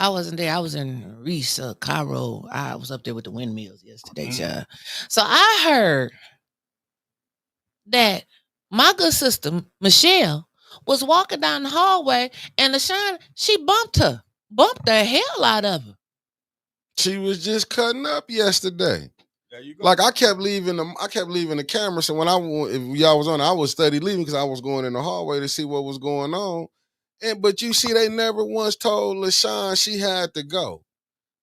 wasn't there. I was in Reese, Cairo. I was up there with the windmills yesterday, child. So I heard that my good sister, Michelle, was walking down the hallway, and LaShawn, she bumped the hell out of her. She was just cutting up yesterday. There you go. Like, I kept leaving the camera. So if y'all was on, I was steady leaving because I was going in the hallway to see what was going on. But you see, they never once told LaShawn she had to go.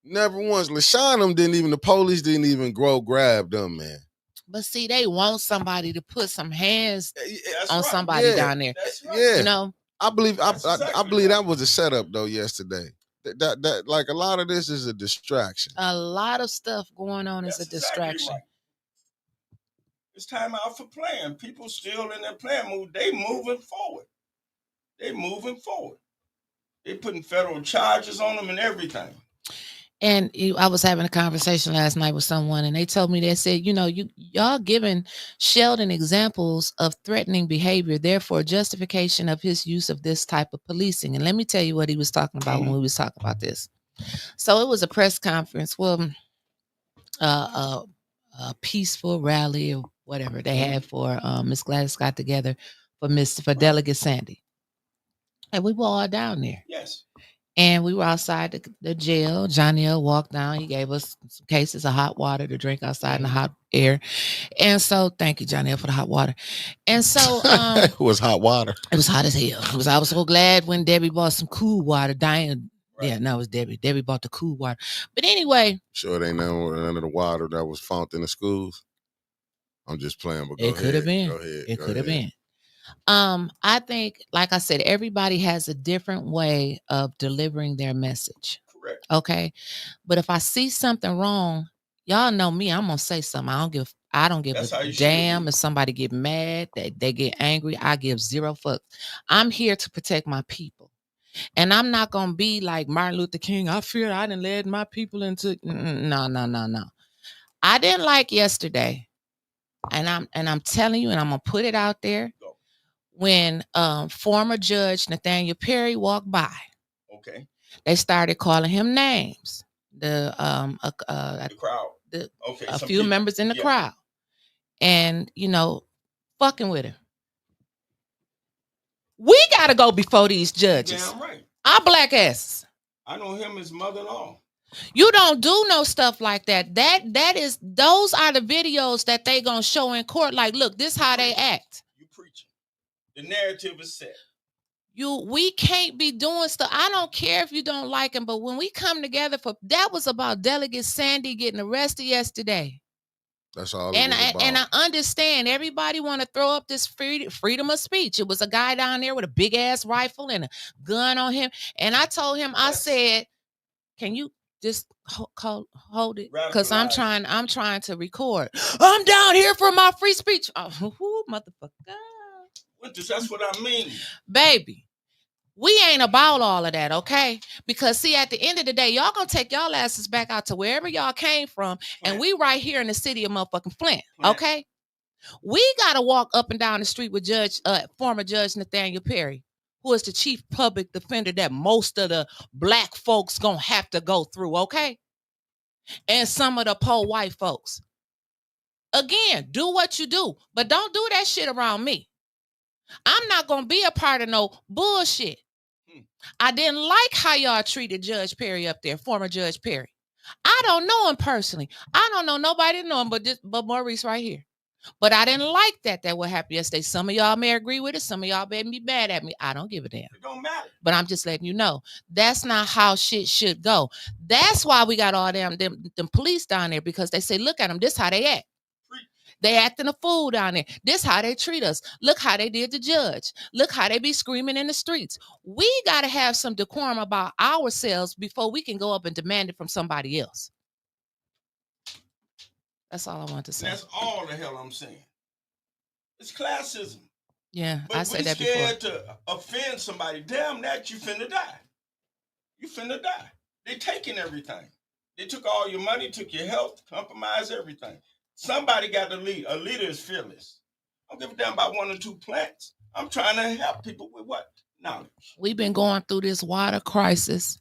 Never once. LaShawn the police didn't even grab them, man. But see, they want somebody to put some hands on somebody down there. That's right. Yeah. You know? I believe that was a setup though yesterday. That like a lot of this is a distraction. A lot of stuff going on is a distraction. Right. It's time out for playing. People still in their playing mood. They moving forward. They putting federal charges on them and everything. And I was having a conversation last night with someone, and they told me, they said, y'all giving Sheldon examples of threatening behavior, therefore justification of his use of this type of policing. And let me tell you what he was talking about when we was talking about this. So it was a press conference, well, a peaceful rally or whatever they had for Miss Gladys got together for Delegate Sandy. And we were all down there. Yes. And we were outside the jail. Johnny L walked down. He gave us some cases of hot water to drink outside in the hot air. And so, thank you, Johnny L, for the hot water. And so, it was hot water. It was hot as hell. I was so glad when Debbie bought some cool water. Diane, yeah, no, it was Debbie. Debbie bought the cool water. But anyway, sure, they know none of the water that was found in the schools. I'm just playing, but it could have been. Go ahead. It could have been. I think, like I said, everybody has a different way of delivering their message. Correct. Okay. But if I see something wrong, y'all know me, I'm gonna say something. I don't give a damn if somebody get mad, they get angry. I give zero fucks. I'm here to protect my people. And I'm not gonna be like Martin Luther King. I fear I didn't lead my people into no. I didn't like yesterday. And I'm telling you, and I'm gonna put it out there. When former Judge Nathaniel Perry walked by, okay, they started calling him names. The crowd, a few members in the crowd, and fucking with him. We gotta go before these judges. Damn right. Our black asses. I know him as mother-in-law. You don't do no stuff like that. Those are the videos that they gonna show in court. Like, look, this how they act. The narrative is set. We can't be doing stuff. I don't care if you don't like him, but when we come together that was about Delegate Sandy getting arrested yesterday. That's all. And I understand everybody want to throw up this freedom of speech. It was a guy down there with a big ass rifle and a gun on him, and I told him, I said, "Can you just hold it? Because I'm trying to record. I'm down here for my free speech." Oh, motherfucker. That's what I mean. Baby, we ain't about all of that, okay? Because, see, at the end of the day, y'all gonna take y'all asses back out to wherever y'all came from, and we right here in the city of motherfucking Flint, okay? We gotta walk up and down the street with former Judge Nathaniel Perry, who is the chief public defender that most of the black folks gonna have to go through, okay? And some of the poor white folks. Again, do what you do, but don't do that shit around me. I'm not going to be a part of no bullshit. I didn't like how y'all treated Judge Perry up there, former Judge Perry. I don't know him personally. I don't know nobody know him but Maurice right here. But I didn't like that what happened yesterday. Some of y'all may agree with it. Some of y'all may be mad at me. I don't give a damn. It don't matter. But I'm just letting you know, that's not how shit should go. That's why we got all them police down there, because they say, look at them, this how they act. They acting a fool down there. This how they treat us. Look how they did the judge. Look how they be screaming in the streets. We got to have some decorum about ourselves before we can go up and demand it from somebody else. That's all I want to say. That's all the hell I'm saying. It's classism. Yeah, but I said that before. But we scared to offend somebody. Damn that, you finna die. You finna die. They taking everything. They took all your money, took your health, compromised everything. Somebody got to lead. A leader is fearless. I don't give a damn about 1 or 2 plants. I'm trying to help people with what? Knowledge. We've been going through this water crisis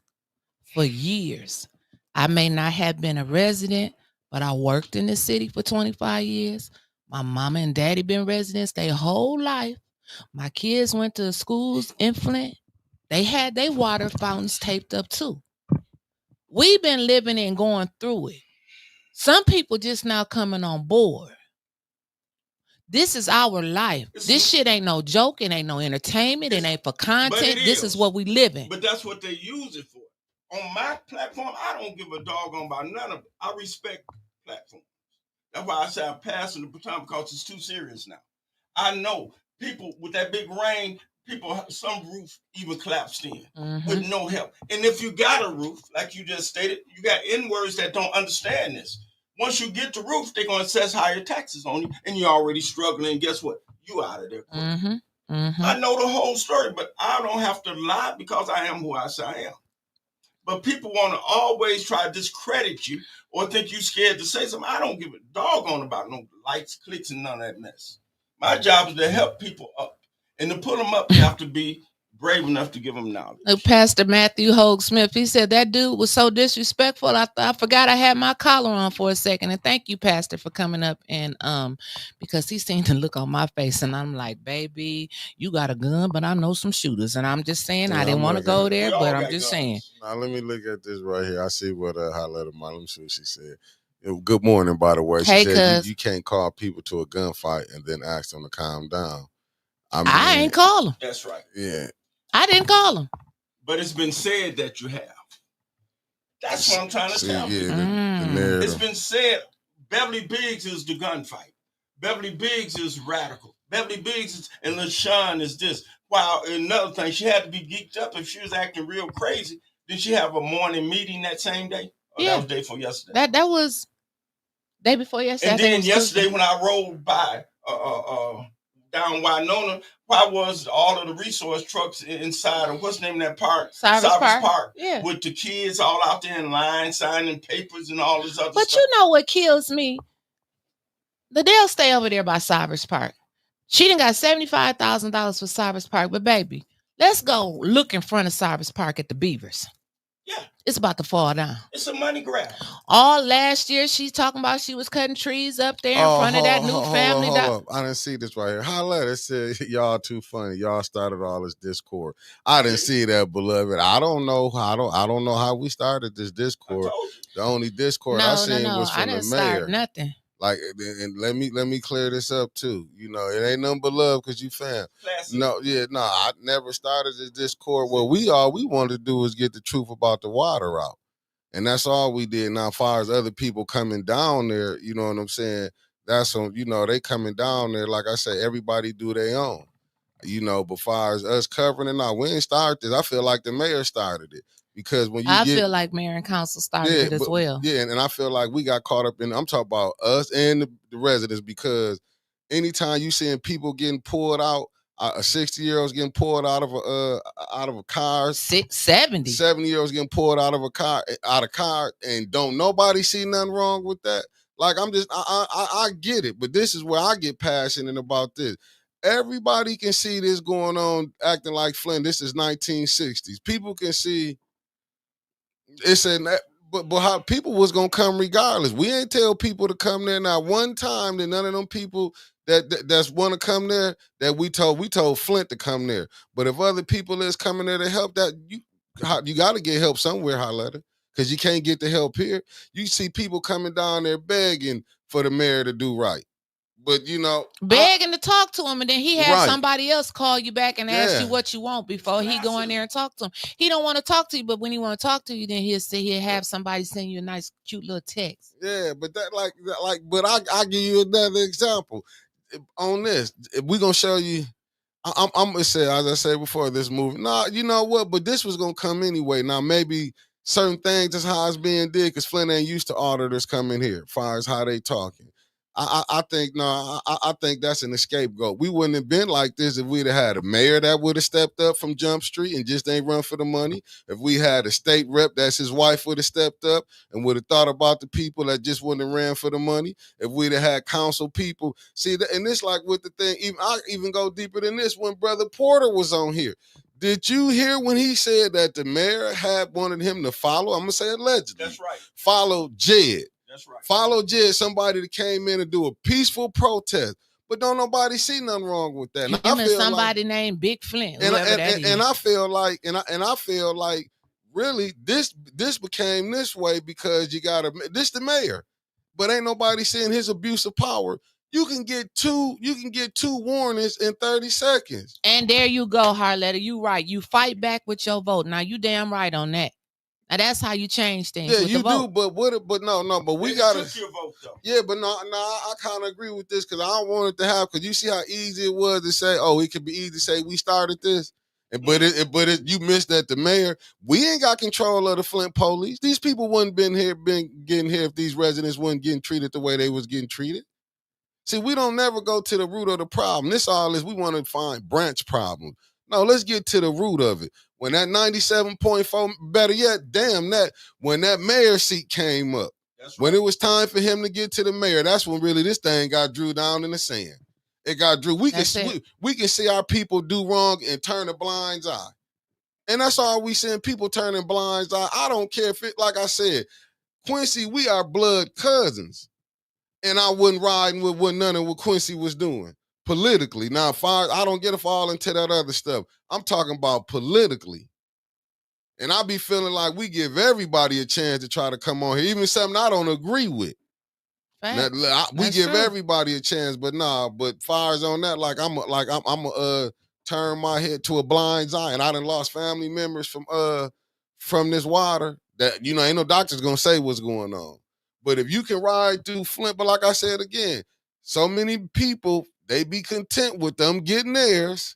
for years. I may not have been a resident, but I worked in the city for 25 years. My mama and daddy been residents their whole life. My kids went to schools in Flint. They had their water fountains taped up too. We've been living and going through it. Some people just now coming on board. This is our life. This shit ain't no joke. It ain't no entertainment. It ain't for content. This is what we live in. But that's what they use it for. On my platform, I don't give a doggone about none of it. I respect platforms. That's why I say I'm passing the baton, because it's too serious now. I know people with that big rain, some roof even collapsed in with no help. And if you got a roof, like you just stated, you got N-words that don't understand this. Once you get the roof, they're going to assess higher taxes on you, and you're already struggling. And guess what? You out of there. I know the whole story, but I don't have to lie because I am who I say I am. But people want to always try to discredit you or think you scared to say something. I don't give a doggone about no likes, clicks, and none of that mess. My job is to help people up. And to put them up, you have to be brave enough to give them knowledge. Pastor Matthew Hogue Smith, he said that dude was so disrespectful. I forgot I had my collar on for a second. And thank you, Pastor, for coming up and because he seen the look on my face, and I'm like, baby, you got a gun, but I know some shooters, and I'm just saying I didn't want to go there, but I'm just saying. Now let me look at this right here. I see what highlighted my. Let me see what she said. Good morning, by the way. She said you can't call people to a gunfight and then ask them to calm down. I ain't call them. That's right. Yeah. I didn't call him. But it's been said that you have. That's what I'm trying to tell you. It's been said Beverly Biggs is the gunfight. Beverly Biggs is radical. Beverly Biggs and LaShawn is this. While another thing, she had to be geeked up if she was acting real crazy. Did she have a morning meeting that same day? Or that was day before yesterday? That was day before yesterday. And then yesterday when I rolled by down Winona, why was all of the resource trucks inside of what's the name of that park? Cyrus Park. Yeah. With the kids all out there in line signing papers and all this other stuff. But you know what kills me? They'll stay over there by Cyrus Park. She done got $75,000 for Cyrus Park, but baby, let's go look in front of Cyrus Park at the Beavers. Yeah. It's about to fall down. It's a money grab. All last year, she's talking about she was cutting trees up there in front of that new family. I didn't see this right here. Holla, it said, y'all too funny. Y'all started all this discord. I didn't see that, beloved. I don't know how we started this discord. The only discord I seen was from the mayor. Start nothing. Like, and let me clear this up too. You know, it ain't nothing but love because you fam. I never started this Discord. What we wanted to do is get the truth about the water out, and that's all we did. Now, as far as other people coming down there, you know what I'm saying? That's on. You know, they coming down there. Like I said, everybody do their own. You know, but as far as us covering it, now we ain't started this. I feel like the mayor started it. Because when you feel like mayor and council started it as well. Yeah, and I feel like we got caught up in, I'm talking about us and the residents, because anytime you seeing people getting pulled out, a 60-year-old's getting pulled out of a car, 70-year-olds getting pulled out of a car, and don't nobody see nothing wrong with that. Like I get it, but this is where I get passionate about this. Everybody can see this going on, acting like Flint. This is 1960s. People can see. It said, but how people was gonna come regardless. We ain't tell people to come there. Not one time that none of them people that's want to come there that we told Flint to come there. But if other people is coming there to help, that you got to get help somewhere, Holletta, because you can't get the help here. You see people coming down there begging for the mayor to do right. But, you know, begging to talk to him, and then he had somebody else call you back and ask you what you want before he go in there and talk to him. He don't want to talk to you, but when he want to talk to you, then he'll have somebody send you a nice, cute little text. Yeah, but but I'll give you another example on this. If we're gonna show you, I'm gonna say, as I said before, this movie. Nah, you know what? But this was gonna come anyway. Now maybe certain things is how it's being did, because Flint ain't used to auditors coming here, as far as how they talking. I think that's an scapegoat. We wouldn't have been like this if we'd have had a mayor that would have stepped up from Jump Street and just ain't run for the money. If we had a state rep that's his wife would have stepped up and would have thought about the people that just wouldn't have ran for the money. If we'd have had council people. See, and this like with the thing, I even go deeper than this when Brother Porter was on here. Did you hear when he said that the mayor had wanted him to follow? I'm going to say allegedly. That's right. Follow Jed. That's right. Follow Jed, somebody that came in to do a peaceful protest, but don't nobody see nothing wrong with that. And I feel somebody named Big Flint, and I feel like, and I feel like, really, this became this way because this the mayor, but ain't nobody seeing his abuse of power. You can get two warnings in 30 seconds. And there you go, Harletta. You right. You fight back with your vote. Now you damn right on that. Now that's how you change things. Yeah, with you the vote. do, but we gotta. Your vote, though. Yeah, but no, I kind of agree with this because I don't want it to have. Because you see how easy it was to say, "Oh, it could be easy to say we started this," but you missed that the mayor. We ain't got control of the Flint police. These people wouldn't been getting here if these residents weren't getting treated the way they was getting treated. See, we don't never go to the root of the problem. This all is we want to find branch problems. No, let's get to the root of it. When that 97.4, better yet, damn that, when that mayor seat came up, when it was time for him to get to the mayor, that's when really this thing got drew down in the sand. It got drew. We can see our people do wrong and turn a blind eye. And that's all we seeing, people turning blind eye. I don't care if it, like I said, Quincy, we are blood cousins. And I wasn't riding with what none of what Quincy was doing politically. Now, I don't get all into that other stuff. I'm talking about politically. And I be feeling like we give everybody a chance to try to come on here, even something I don't agree with. We give everybody a chance, but but fires on that, I'm turn my head to a blind eye. And I done lost family members from this water that, ain't no doctor's gonna say what's going on. But if you can ride through Flint, but like I said again, so many people, they be content with them getting theirs,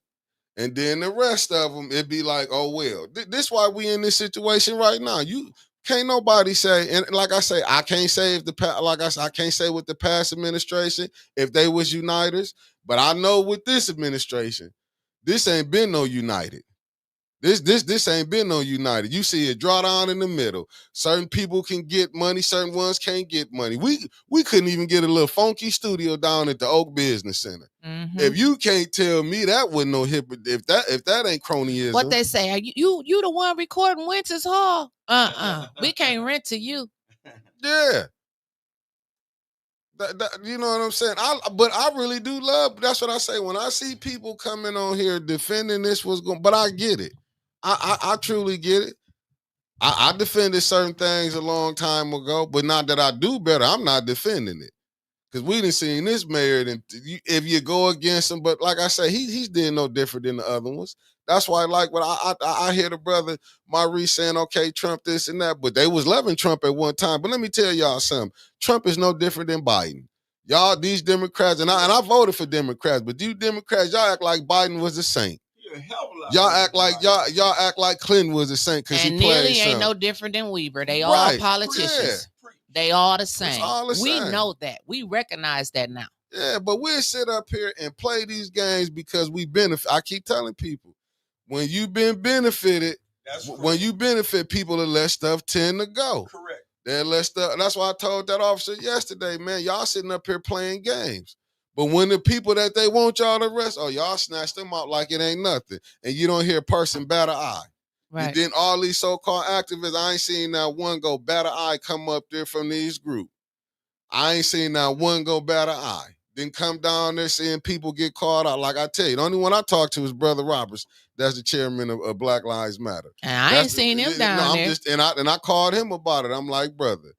and then the rest of them, it be like, oh, well. This why we in this situation right now. You can't nobody say, and like I say, I can't say I can't say with the past administration if they was uniters, but I know with this administration, this ain't been no united. This ain't been no united. You see it draw down in the middle. Certain people can get money, certain ones can't get money. We couldn't even get a little funky studio down at the Oak Business Center. Mm-hmm. If you can't tell me that wasn't no hip, if that ain't cronyism. What they say, are you the one recording Wyntis Hall? We can't rent to you. Yeah. You know what I'm saying? But I really do love, that's what I say. When I see people coming on here defending this but I get it. I truly get it. I defended certain things a long time ago, but not that I do better. I'm not defending it. Because we done seen this mayor, if you go against him, but like I say, he's doing no different than the other ones. That's why, like, when I hear the brother Maurice saying, okay, Trump this and that, but they was loving Trump at one time. But let me tell y'all something. Trump is no different than Biden. Y'all, these Democrats, and I voted for Democrats, but you Democrats, y'all act like Biden was a saint. Y'all act like Clinton was a saint because he played Neely ain't no different than Weber. They all politicians. Yeah. They all the same. We know that. We recognize that now. Yeah, but we'll sit up here and play these games because we benefit. I keep telling people, when you've been benefited, when you benefit people, to let stuff tend to go. Correct. They let stuff. That's why I told that officer yesterday, man, y'all sitting up here playing games. But when the people that they want y'all to arrest, y'all snatch them out like it ain't nothing. And you don't hear a person bat an eye. Right. And then all these so-called activists, I ain't seen not one go bat an eye come up there from these groups. I ain't seen not one go bat an eye. Then come down there seeing people get caught out. Like I tell you, the only one I talked to is Brother Roberts. That's the chairman of Black Lives Matter. And I ain't seen him down there. And I called him about it. I'm like, brother,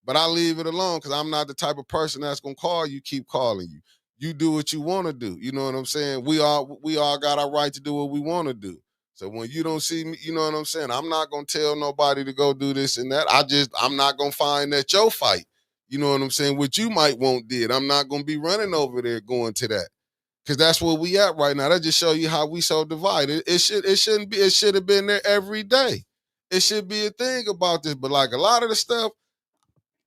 but I leave it alone because I'm not the type of person that's going to call you, keep calling you. You do what you want to do. You know what I'm saying? We all got our right to do what we want to do. So when you don't see me, you know what I'm saying? I'm not going to tell nobody to go do this and that. I'm not going to find that your fight. You know what I'm saying? What you might want did. I'm not going to be running over there going to that. Because that's where we at right now. That just show you how we so divided. It shouldn't be. It should have been there every day. It should be a thing about this. But like a lot of the stuff,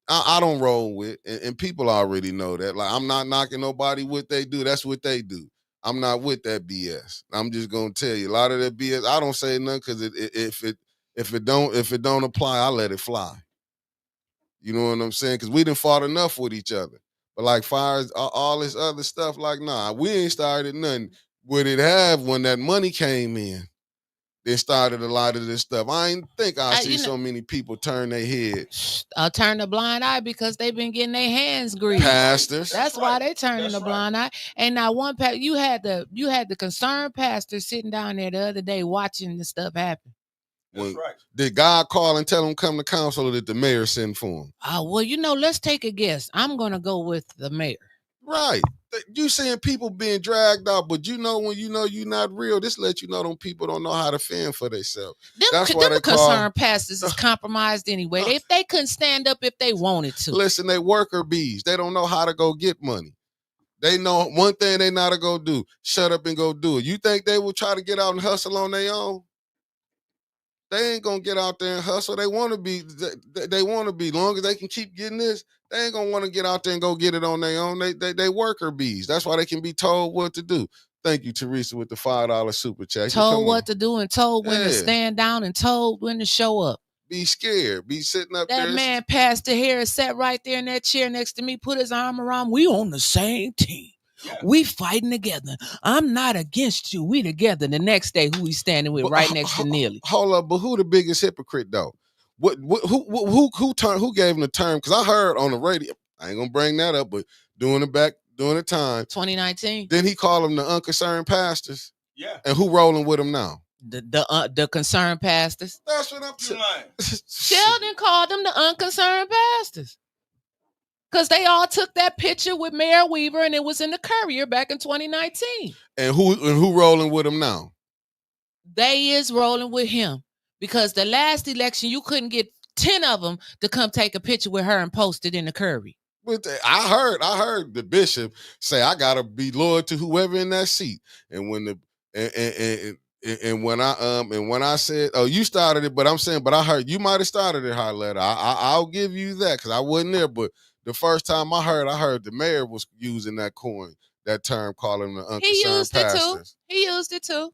I don't roll with, and people already know that. Like, I'm not knocking nobody what they do. That's what they do. I'm not with that BS. I'm just gonna tell you a lot of that BS. I don't say nothing because if it don't apply, I let it fly. You know what I'm saying? Because we done fought enough with each other. But like fires, all this other stuff, like we ain't started nothing. Would it have when that money came in? They started a lot of this stuff. I ain't think I see so many people turn their head. Turn a blind eye because they've been getting their hands greased. Pastors. That's why they turning a blind eye. And now you had the concerned pastor sitting down there the other day watching the stuff happen. That's right. Did God call and tell him come to council, or did the mayor send for him? Well, let's take a guess. I'm gonna go with the mayor. Right. You seeing people being dragged out, but when you're not real, this let you know them people don't know how to fend for themselves. That's why they concerned pastors is compromised anyway. If they couldn't stand up if they wanted to. Listen, they worker bees. They don't know how to go get money. They know one thing they not to go do. Shut up and go do it. You think they will try to get out and hustle on their own? They ain't gonna get out there and hustle. They want to be. They want to be. Long as they can keep getting this, they ain't gonna want to get out there and go get it on their own. They worker bees. That's why they can be told what to do. Thank you, Teresa, with the $5 super chat. Told what to do and told when to stand down and told when to show up. Be scared. Be sitting up there. That man, Pastor Harris, sat right there in that chair next to me, put his arm around. We on the same team. Yeah. We fighting together. I'm not against you. We together. The next day, who he standing with right next to Neely. Hold up, but who the biggest hypocrite though? Who gave him the term? Because I heard on the radio. I ain't gonna bring that up, but during the time 2019. Then he called them the unconcerned pastors. Yeah. And who rolling with him now? The concerned pastors. That's what I'm saying. Sheldon called them the unconcerned pastors. Because they all took that picture with Mayor Weaver and it was in the Courier back in 2019. And who rolling with him now? They is rolling with him. Because the last election, you couldn't get 10 of them to come take a picture with her and post it in the Courier. But I heard the bishop say, I gotta be loyal to whoever in that seat. And when when I said, oh, you started it, but I'm saying, but I heard you might have started it, Harletta. I'll give you that because I wasn't there. But the first time I heard the mayor was using that term, calling them the unconcerned pastors. He used it too.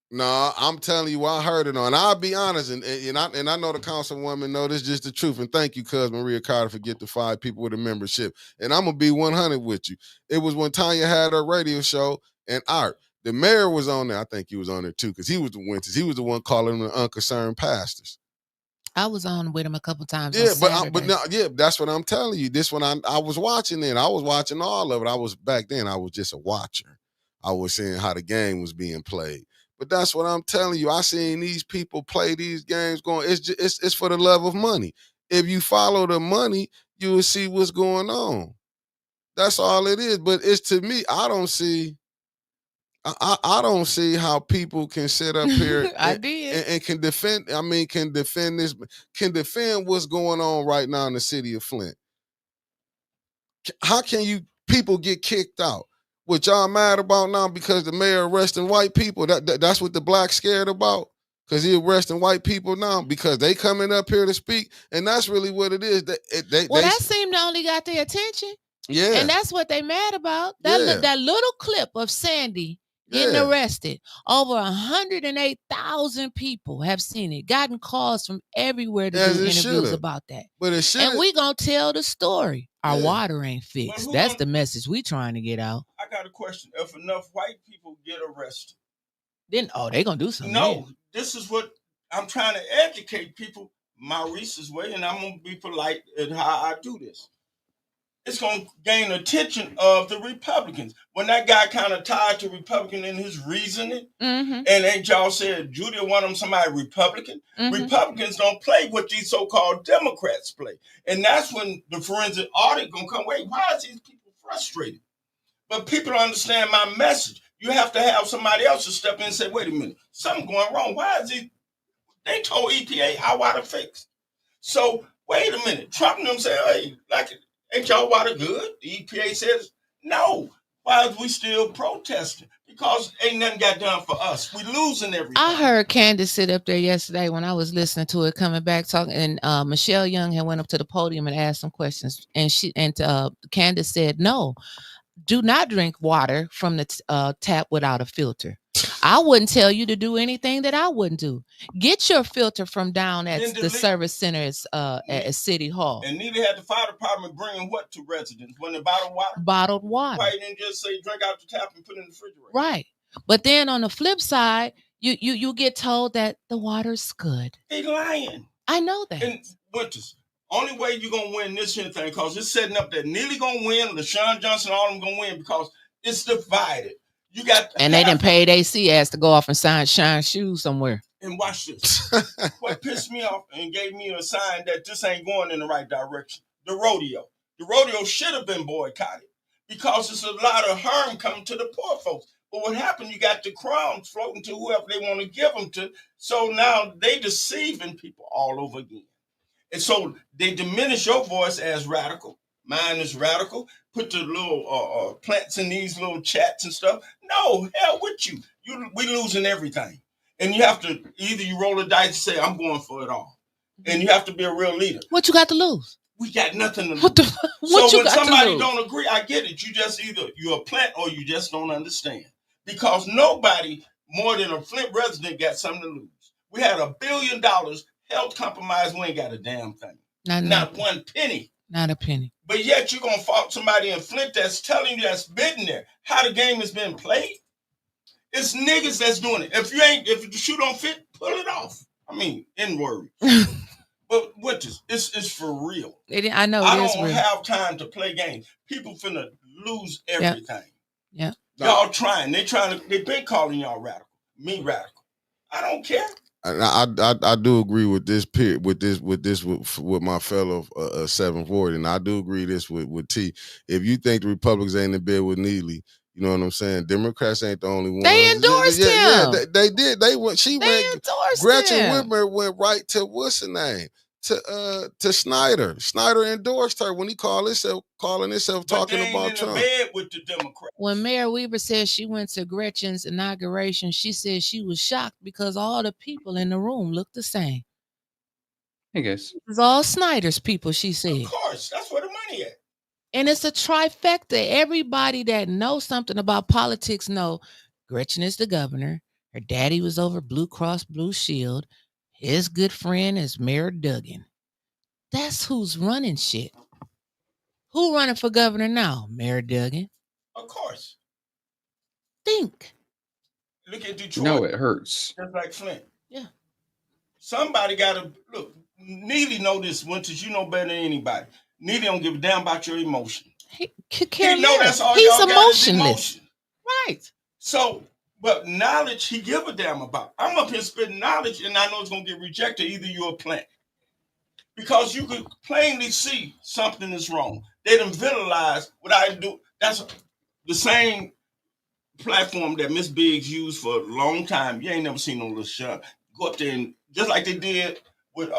No, I'm telling you, I heard it on. I'll be honest, and I know the councilwoman know this is just the truth. And thank you, cuz Maria Carter, for getting the 5 people with a membership. And I'm gonna be 100 with you. It was when Tanya had her radio show and Art. The mayor was on there. I think he was on there too, because he was the Wyntis. He was the one calling them the unconcerned pastors. I was on with him a couple times. Yeah, that's what I'm telling you. This one I was watching it. I was watching all of it. Back then I was just a watcher. I was seeing how the game was being played. But that's what I'm telling you. I seen these people play these games going. It's for the love of money. If you follow the money, you will see what's going on. That's all it is. But it's to me, I don't see how people can sit up here and can defend. I mean, can defend what's going on right now in the city of Flint. How can people get kicked out? What y'all mad about now because the mayor arresting white people? That's what the blacks scared about? Because he arresting white people now because they coming up here to speak, and that's really what it is. That seemed to only got their attention. Yeah, and that's what they mad about. That little clip of Sandy getting arrested. Over 108,000 people have seen it, gotten calls from everywhere to do interviews about that. But it should. And we gonna tell the story. Our water ain't fixed. That's the message we trying to get out. I got a question. If enough white people get arrested, then they gonna do something. No, this is what I'm trying to educate people Maurice's way, and I'm gonna be polite in how I do this. It's going to gain attention of the Republicans. When that guy kind of tied to Republican in his reasoning, and ain't y'all said Judy want him somebody Republican? Republicans don't play what these so-called Democrats play. And that's when the forensic audit going to come, wait, why is these people frustrated? But people don't understand my message. You have to have somebody else to step in and say, wait a minute, something going wrong. Why is they told EPA how water fixed. So wait a minute. Trump and them say, hey, ain't y'all water good? The EPA says, no. Why is we still protesting? Because ain't nothing got done for us. We losing everything. I heard Candace sit up there yesterday when I was listening to it, coming back talking, and Michelle Young had went up to the podium and asked some questions, and Candace said, no, do not drink water from the tap without a filter. I wouldn't tell you to do anything that I wouldn't do. Get your filter from down at the service center at City Hall. And neither had the fire department bringing what to residents when they bottled water? Bottled water. Why you didn't just say drink out the tap and put it in the refrigerator? Right. But then on the flip side, you get told that the water's good. They lying. I know that. And Wyntis, only way you're going to win this here thing, because it's setting up that Neely going to win, LaShawn Johnson, all of them going to win, because it's divided. You got and they didn't pay AC ass to go off and shine shoes somewhere. And watch this. What pissed me off and gave me a sign that this ain't going in the right direction. The rodeo. The rodeo should have been boycotted because it's a lot of harm coming to the poor folks. But what happened, you got the crumbs floating to whoever they want to give them to. So now they deceiving people all over again. And so they diminish your voice as radical. Mine is radical. Put the little plants in these little chats and stuff. No, hell with you. We losing everything. And you have to either you roll the dice and say, I'm going for it all. And you have to be a real leader. What you got to lose? We got nothing to lose. What So you when got somebody to lose? don't agree, I get it. You just either you're a plant or you just don't understand. Because nobody more than a Flint resident got something to lose. We had $1 billion health compromise. We ain't got a damn thing. Not one penny. Not a penny. But yet you're gonna fault somebody in Flint that's telling you that's been there how the game has been played. It's niggas that's doing it. If the shoe don't fit, pull it off. I mean, in words. But Wyntis, it's for real. I know I it is don't real. have time to play games. People finna lose everything. Yeah. Y'all trying. They've been calling y'all radical. Me radical. I don't care. I do agree with this with my fellow 740, and I do agree this with T. If you think the Republicans ain't in bed with Neely, you know what I'm saying? Democrats ain't the only one. They endorsed him. Yeah, they did. They endorsed Gretchen him. Whitmer went right to what's her name? To Snyder. Snyder endorsed her when he calling himself talking about Trump. Bed with the Democrats. When Mayor Weaver said she went to Gretchen's inauguration, she said she was shocked because all the people in the room looked the same. I guess It was all Snyder's people, she said. Of course, that's where the money at. And it's a trifecta. Everybody that knows something about politics know Gretchen is the governor. Her daddy was over Blue Cross Blue Shield. His good friend is Mayor Duggan. That's who's running shit. Who running for governor now? Mayor Duggan. Of course. Think. Look at Detroit. no, it hurts. Just like Flint. Yeah. Somebody got to look. Neely know this, Wyntis. You know better than anybody. Neely don't give a damn about your emotion. He could care know less. that's all He's y'all got is emotionless. emotion. Right. So, but knowledge he give a damn about. I'm up here spitting knowledge, and I know it's gonna get rejected. Either you're a plant. Because you could plainly see something is wrong. They done vitalize what I do. That's the same platform that Miss Biggs used for a long time. You ain't never seen no little shot. Go up there and just like they did with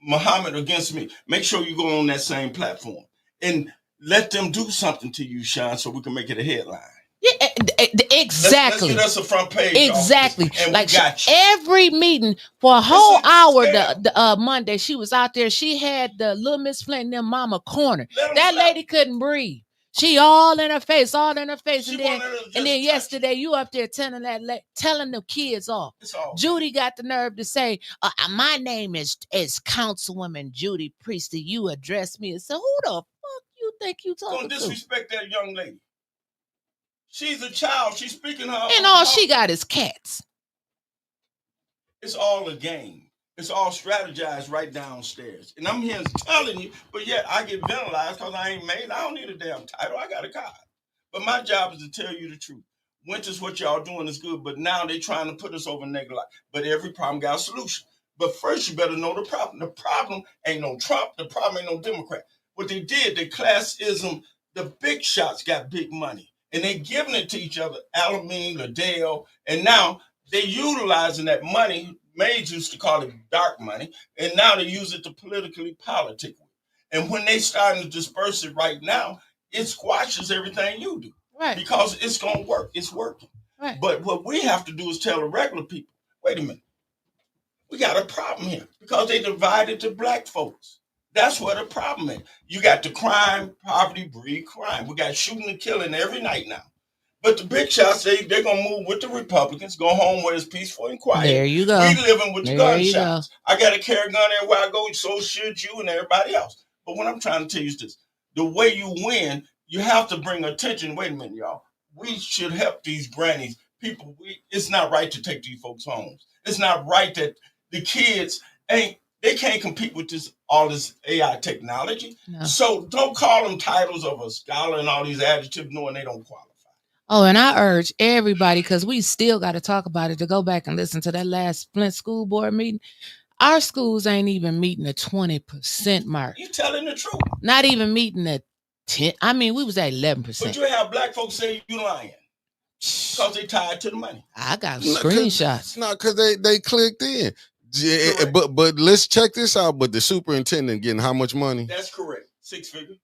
Muhammad against me. Make sure you go on that same platform and let them do something to you, Sean, so we can make it a headline. Yeah, exactly. Let's get us a front page. Exactly. And like we got you. every meeting for a whole hour scam. the Monday, she was out there. She had the little Miss Flint in their mama corner. Let 'em That stop. lady couldn't breathe. She all in her face. She And wanted then us to just yesterday you up there telling the kids off. It's all Judy got the nerve to say, my name is Councilwoman Judy Priestley. You address me. So who the fuck you think you talking don't to? disrespect that young lady. She's a child. She's speaking her. And all she got is cats. It's all a game. It's all strategized right downstairs. And I'm here telling you, but yet I get vandalized because I ain't made. I don't need a damn title. I got a card. But my job is to tell you the truth. Wyntis, what y'all doing is good, but now they trying to put us over negative light. But every problem got a solution. But first you better know the problem. The problem ain't no Trump. The problem ain't no Democrat. What they did, the classism, the big shots got big money. And they giving it to each other, Alameen, Liddell, and now they utilizing that money. Maids used to call it dark money, and now they use it to politically politic. And when they starting to disperse it right now, it squashes everything you do. Right. Because it's gonna work. It's working. Right. But what we have to do is tell the regular people, wait a minute, we got a problem here because they divided the black folks. That's where the problem is. You got the crime, poverty breed crime. We got shooting and killing every night now. But the big shots, they're going to move with the Republicans, go home where it's peaceful and quiet. There you go. We living with the There you gunshots. I got to carry a gun everywhere I go, so should you and everybody else. But what I'm trying to tell you is this. The way you win, you have to bring attention. Wait a minute, y'all. We should help these grannies. People, it's not right to take these folks' homes. It's not right that the kids they can't compete with all this AI technology. No. So don't call them titles of a scholar and all these adjectives knowing they don't qualify. Oh, and I urge everybody, because we still got to talk about it, to go back and listen to that last Flint school board meeting. Our schools ain't even meeting the 20% mark. You telling the truth. Not even meeting the 10. I mean, we was at 11%. But you have black folks say you lying because they tied to the money. I got screenshots. No, because they clicked in. Yeah, but let's check this out. But the superintendent getting how much money? That's correct. 6 figure.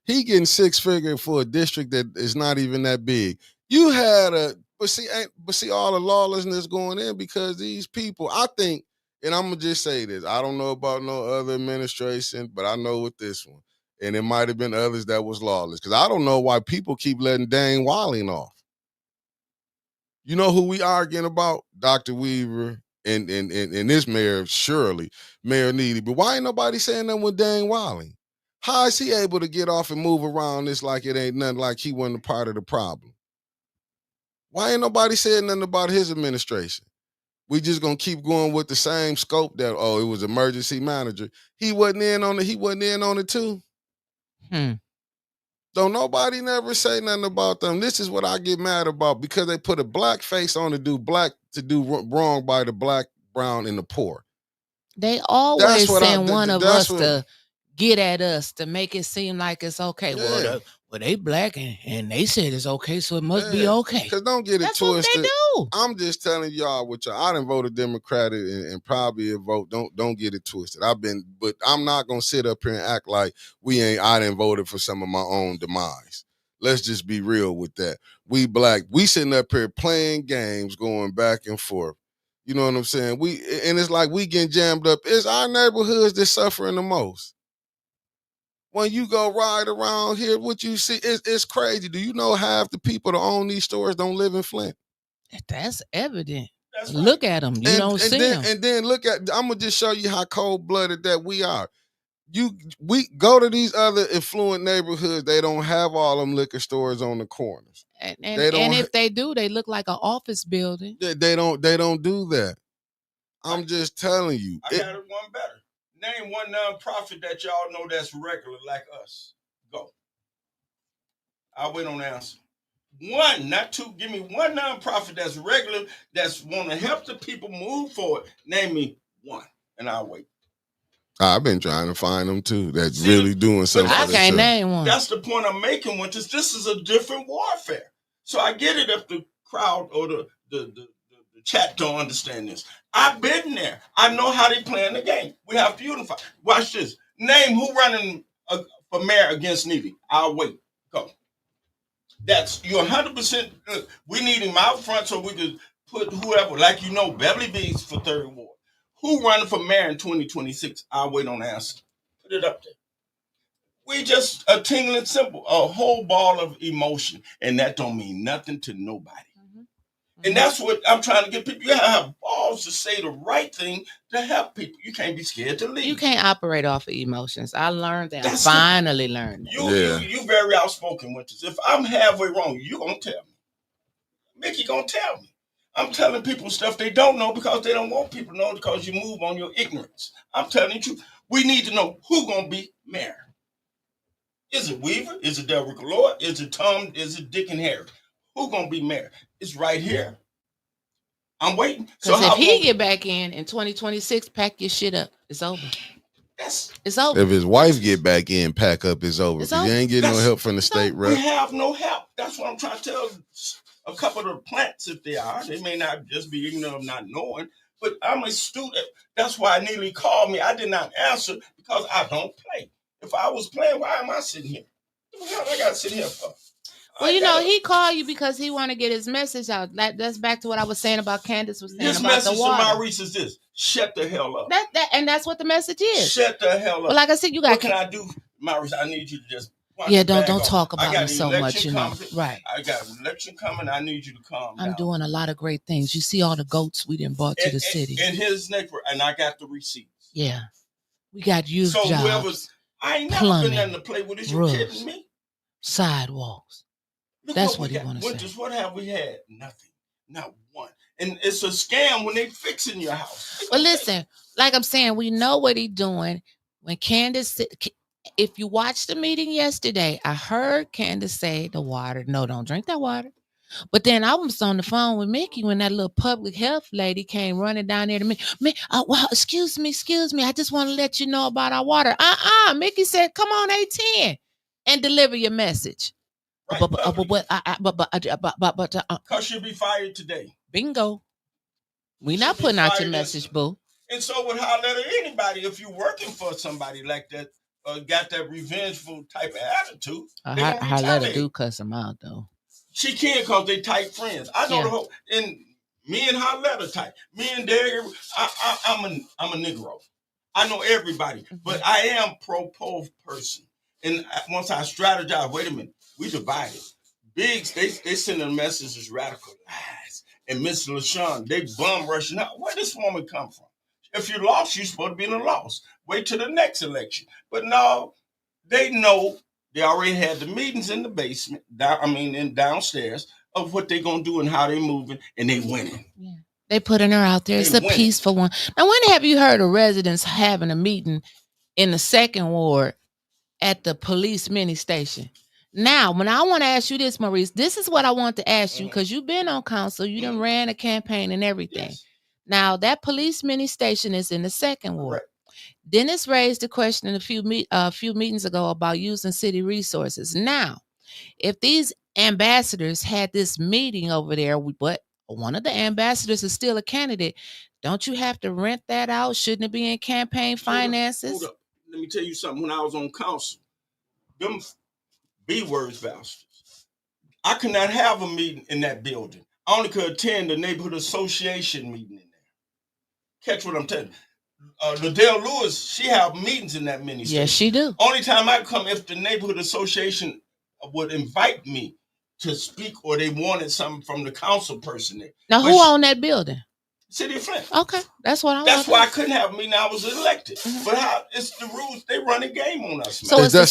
He getting 6 figure for a district that is not even that big. You had But see, all the lawlessness going in because these people, I think, and I'm gonna just say this: I don't know about no other administration, but I know with this one, and it might have been others that was lawless. Because I don't know why people keep letting Dane Walling off. You know who we arguing about? Dr. Weaver and this mayor, Shirley, Mayor Neely. But why ain't nobody saying nothing with Dane Walling? How is he able to get off and move around this like it ain't nothing, like he wasn't a part of the problem? Why ain't nobody saying nothing about his administration? We just gonna keep going with the same scope that, oh, it was emergency manager. He wasn't in on it too. Don't nobody never say nothing about them. This is what I get mad about because they put a black face on to do wrong by the black, brown, and the poor. They always send one of us to get at us to make it seem like it's okay. Yeah. Well, they black and they said it's okay, so it must be okay. Because don't get it twisted. What they do. I'm just telling y'all what y'all. I done voted Democratic and probably a vote. Don't get it twisted. But I'm not gonna sit up here and act like I done voted for some of my own demise. Let's just be real with that. We black, we sitting up here playing games, going back and forth. You know what I'm saying? And it's like we getting jammed up. It's our neighborhoods that's suffering the most. When you go ride around here, what you see, it's crazy. Do you know half the people that own these stores don't live in Flint? That's evident. Look at them. You don't see them. And then look at, I'm going to just show you how cold-blooded that we are. We go to these other affluent neighborhoods, they don't have all them liquor stores on the corners. And if they do, they look like an office building. They don't do that. I'm just telling you. I got it one better. Name one nonprofit that y'all know that's regular like us. Go. I'll wait on the answer. One, not two. Give me one nonprofit that's regular, that's want to help the people move forward. Name me one, and I'll wait. I've been trying to find them too. That's really doing something. I can't name one. That's the point I'm making. Wyntis. This is a different warfare. So I get it if the crowd or the chat don't understand this. I've been there. I know how they playing the game. We have to unify. Watch this. Name who running for mayor against Neely. I'll wait. Go. That's you're 100%. We need him out front so we could put whoever, like Beverly B's for third ward. Who running for mayor in 2026? I'll wait on the answer. Put it up there. We just a tingling symbol, a whole ball of emotion, and that don't mean nothing to nobody. And that's what I'm trying to get people. You have balls to say the right thing to help people. You can't be scared to leave. You can't operate off of emotions. I learned that. I finally learned that. You very outspoken with this. If I'm halfway wrong, you gonna tell me. Mickey gonna tell me. I'm telling people stuff they don't know because they don't want people to know because you move on your ignorance. I'm telling you, we need to know who gonna be mayor. Is it Weaver? Is it Delrick Lloyd? Is it Tom? Is it Dick and Harry? Who gonna be mayor? It's right here. I'm waiting. So if he get back in 2026, pack your shit up. It's over. It's over. If his wife get back in, pack up. It's over. You ain't getting no help from the state rep. We have no help. That's what I'm trying to tell a couple of the plants. If they are, they may not just be ignorant of not knowing. But I'm a student. That's why Neely called me. I did not answer because I don't play. If I was playing, why am I sitting here? What the hell I got to sit here for? Well, he called you because he want to get his message out. That's back to what I was saying about Candace was saying about the water. His message to Maurice is this: shut the hell up. And that's what the message is. Shut the hell up. But like I said, what can I do, Maurice? I need you to just don't talk about me so much, Right. I got an election coming. I need you to calm down. I'm doing a lot of great things. You see all the goats we didn't brought to the city. And his neighbor, and I got the receipts. Yeah. We got youth jobs. So whoever's, I ain't never been nothing to play with. Is you kidding me? Sidewalks. That's what he want to say. What have we had? Nothing. Not one. And it's a scam when they fixing your house. Well, listen, like I'm saying, we know what he's doing. When Candace, if you watched the meeting yesterday, I heard Candace say the water. No, don't drink that water. But then I was on the phone with Mickey when that little public health lady came running down there to me. Well, excuse me. I just want to let you know about our water. Mickey said, come on, 810 and deliver your message. Right, because she'll be fired today. Bingo. We not putting out your message, boo. And so would holler at anybody if you're working for somebody like that, got that revengeful type of attitude. Holler do cuss them out though. She can because they tight friends. I know Yeah. the whole, and me and her letter tight. Me and Derek, I'm a Negro. I know everybody, but I am pro-poll person. And once I strategize, wait a minute, we divided. Biggs, they sending messages radical lies. And Miss LaShawn, they bum rushing out. Where this woman come from? If you lost, you're supposed to be in a loss. Wait till the next election. But no, they know they already had the meetings in the basement, downstairs of what they're gonna do and how they moving, and they winning. Yeah. They putting her out there. It's a peaceful one. Now, when have you heard of residents having a meeting in the second ward at the police mini station? Now, when I want to ask you this, Maurice, this is what I want to ask you, because you've been on council, you done ran a campaign and everything. Yes. Now, that police mini station is in the second ward. Correct. Dennis raised the question a few meetings ago about using city resources. Now, if these ambassadors had this meeting over there, but one of the ambassadors is still a candidate, don't you have to rent that out? Shouldn't it be in campaign finances? Hold up. Let me tell you something. When I was on council, them B-words bastards, I could not have a meeting in that building. I only could attend the neighborhood association meeting in there. Catch what I'm telling you. Liddell Lewis, she have meetings in that mini station. Yes, she do. Only time I come if the neighborhood association would invite me to speak, or they wanted something from the council person there. Now, who owned that building? City of Flint. Okay, that's what I want. That's why I couldn't have a meeting. I was elected. But how? It's the rules. They run a game on us. So Man. it's a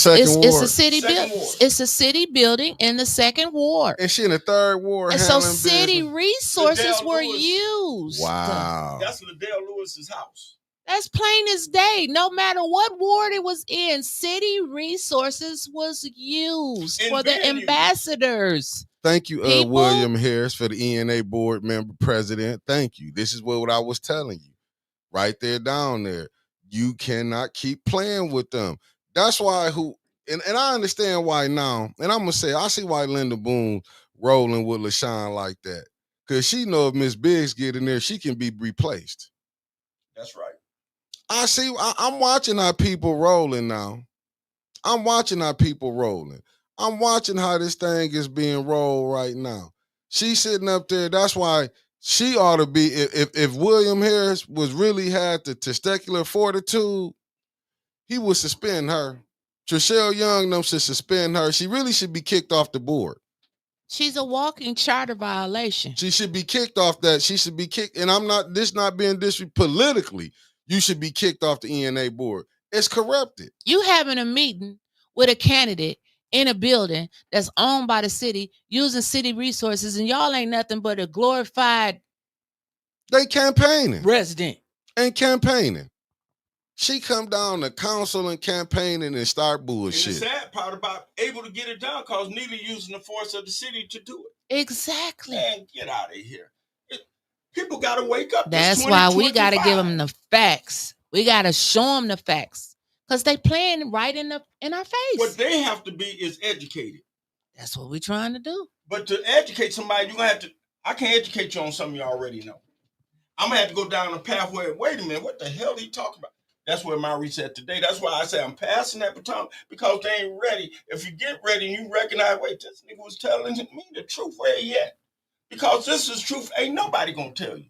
city building. Ward. It's a city building in the second ward. And she in the third ward. And so handling city business. resources Liddell were Lewis. used. Wow. That's Liddell Lewis's house. That's plain as day. No matter what ward it was in, city resources was used for the ambassadors. Thank you, William Harris, for the ENA board member president. Thank you. This is what I was telling you. Right there, down there. You cannot keep playing with them. That's why and I understand why now. And I'm going to say, I see why Linda Boone rolling with LaShawn like that. Because she know if Miss Biggs get in there, she can be replaced. That's right. I'm watching how people rolling now. I'm watching how this thing is being rolled right now. She's sitting up there. That's why she ought to be, if William Harris was really had the testicular fortitude, he would suspend her. Trishelle Young them should suspend her. She really should be kicked off the board. She's a walking charter violation. She should be kicked off that. She should be kicked. And I'm not being politically. You should be kicked off the ENA board. It's corrupted. You having a meeting with a candidate in a building that's owned by the city, using city resources, and y'all ain't nothing but a glorified they campaigning. Resident. And campaigning. She come down to council and campaigning and start bullshit. And the sad part about able to get it done because neither using the force of the city to do it. Exactly. Man, get out of here. People got to wake up. That's why we got to give them the facts. We got to show them the facts. Because they playing right in our face. What they have to be is educated. That's what we're trying to do. But to educate somebody, you're going to have to, I can't educate you on something you already know. I'm going to have to go down a path where, wait a minute, what the hell are you talking about? That's where Maurice at today. That's why I say I'm passing that baton, because they ain't ready. If you get ready and you recognize, wait, this nigga was telling me the truth, where he at? Because this is truth, ain't nobody going to tell you.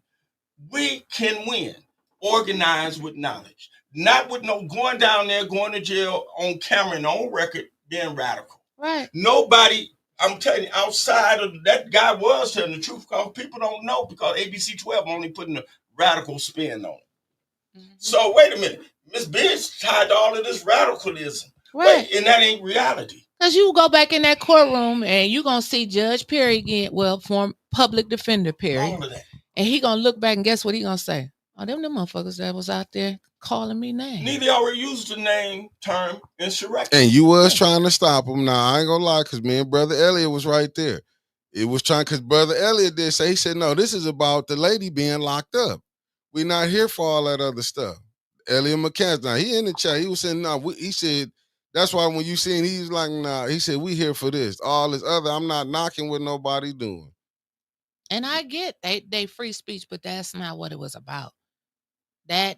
We can win. Organized with knowledge. Not with no going down there, going to jail on camera and on record, being radical. Right. Nobody, I'm telling you, outside of that guy was telling the truth, because people don't know, because ABC 12 only putting a radical spin on it. Mm-hmm. So wait a minute. Miss Biggs tied to all of this radicalism. Right. Wait, and that ain't reality. Because you go back in that courtroom and you're going to see Judge Perry again, former public defender Perry. All of that. And he going to look back and guess what he going to say? Oh, them motherfuckers that was out there calling me names. Neither already used the name term insurrection. And you was trying to stop him. Now, I ain't going to lie, because me and Brother Elliot was right there. It was trying, because Brother Elliot did say, he said, no, this is about the lady being locked up. We're not here for all that other stuff. Elliot McCann, now he in the chat, he was saying, no, he said, that's why when you seen, he's like, nah, he said, we here for this. All this other, I'm not knocking what nobody doing. And I get they free speech, but that's not what it was about. I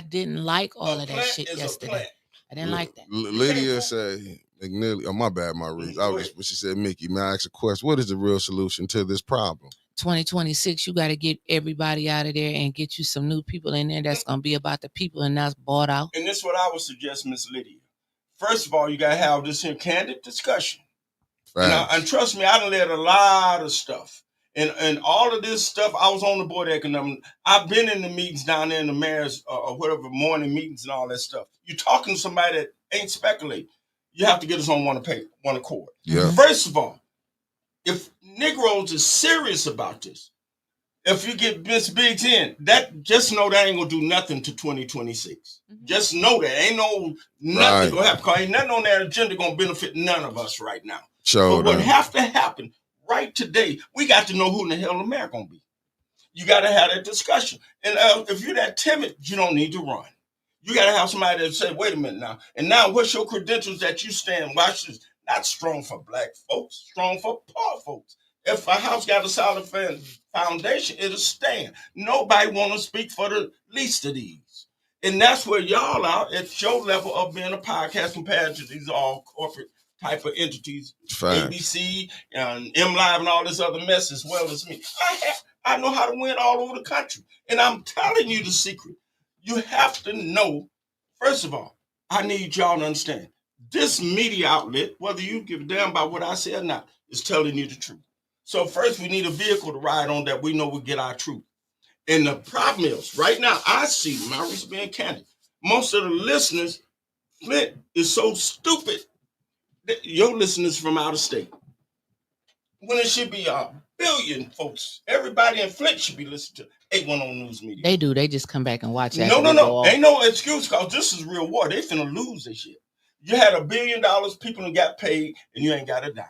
didn't like all of that shit yesterday. I didn't like that. Lydia say, McNeely. Oh, my bad, Maurice. I was just, what she said, Mickey. May I ask a question? What is the real solution to this problem? 2026, you got to get everybody out of there and get you some new people in there that's going to be about the people and not bought out. And this is what I would suggest, Miss Lydia. First of all, you got to have this here candid discussion. And trust me, I done led a lot of stuff. And all of this stuff, I was on the board of economics. I've been in the meetings down there in the mayor's or whatever, morning meetings and all that stuff. You're talking to somebody that ain't speculating. You have to get us on one accord. Yeah. First of all, if Negroes is serious about this, if you get Miss Biggs in, that just know that ain't gonna do nothing to 2026. Just know that ain't nothing gonna happen. Cause ain't nothing on that agenda gonna benefit none of us right now. But what have to happen right today, we got to know who in the hell the mayor gonna be. You got to have that discussion. And if you're that timid, you don't need to run. You got to have somebody that say, wait a minute now. And now what's your credentials that you stand? Watch this. Not strong for black folks, strong for poor folks. If a house got a solid foundation, it'll stand. Nobody want to speak for the least of these. And that's where y'all are at your level of being a podcast compared to these all corporate type of entities, ABC and MLive and all this other mess as well as me. I know how to win all over the country. And I'm telling you the secret. You have to know, first of all, I need y'all to understand, this media outlet, whether you give a damn about what I say or not, is telling you the truth. So first, we need a vehicle to ride on that we know we get our truth. And the problem is, right now, I see, Maurice being candid, most of the listeners, Flint is so stupid that your listeners from out of state. When it should be a billion folks. Everybody in Flint should be listening to 810 News Media. They do. They just come back and watch that. No. Ain't no excuse because this is real war. They finna lose this shit. You had $1 billion, people that got paid, and you ain't got a dime.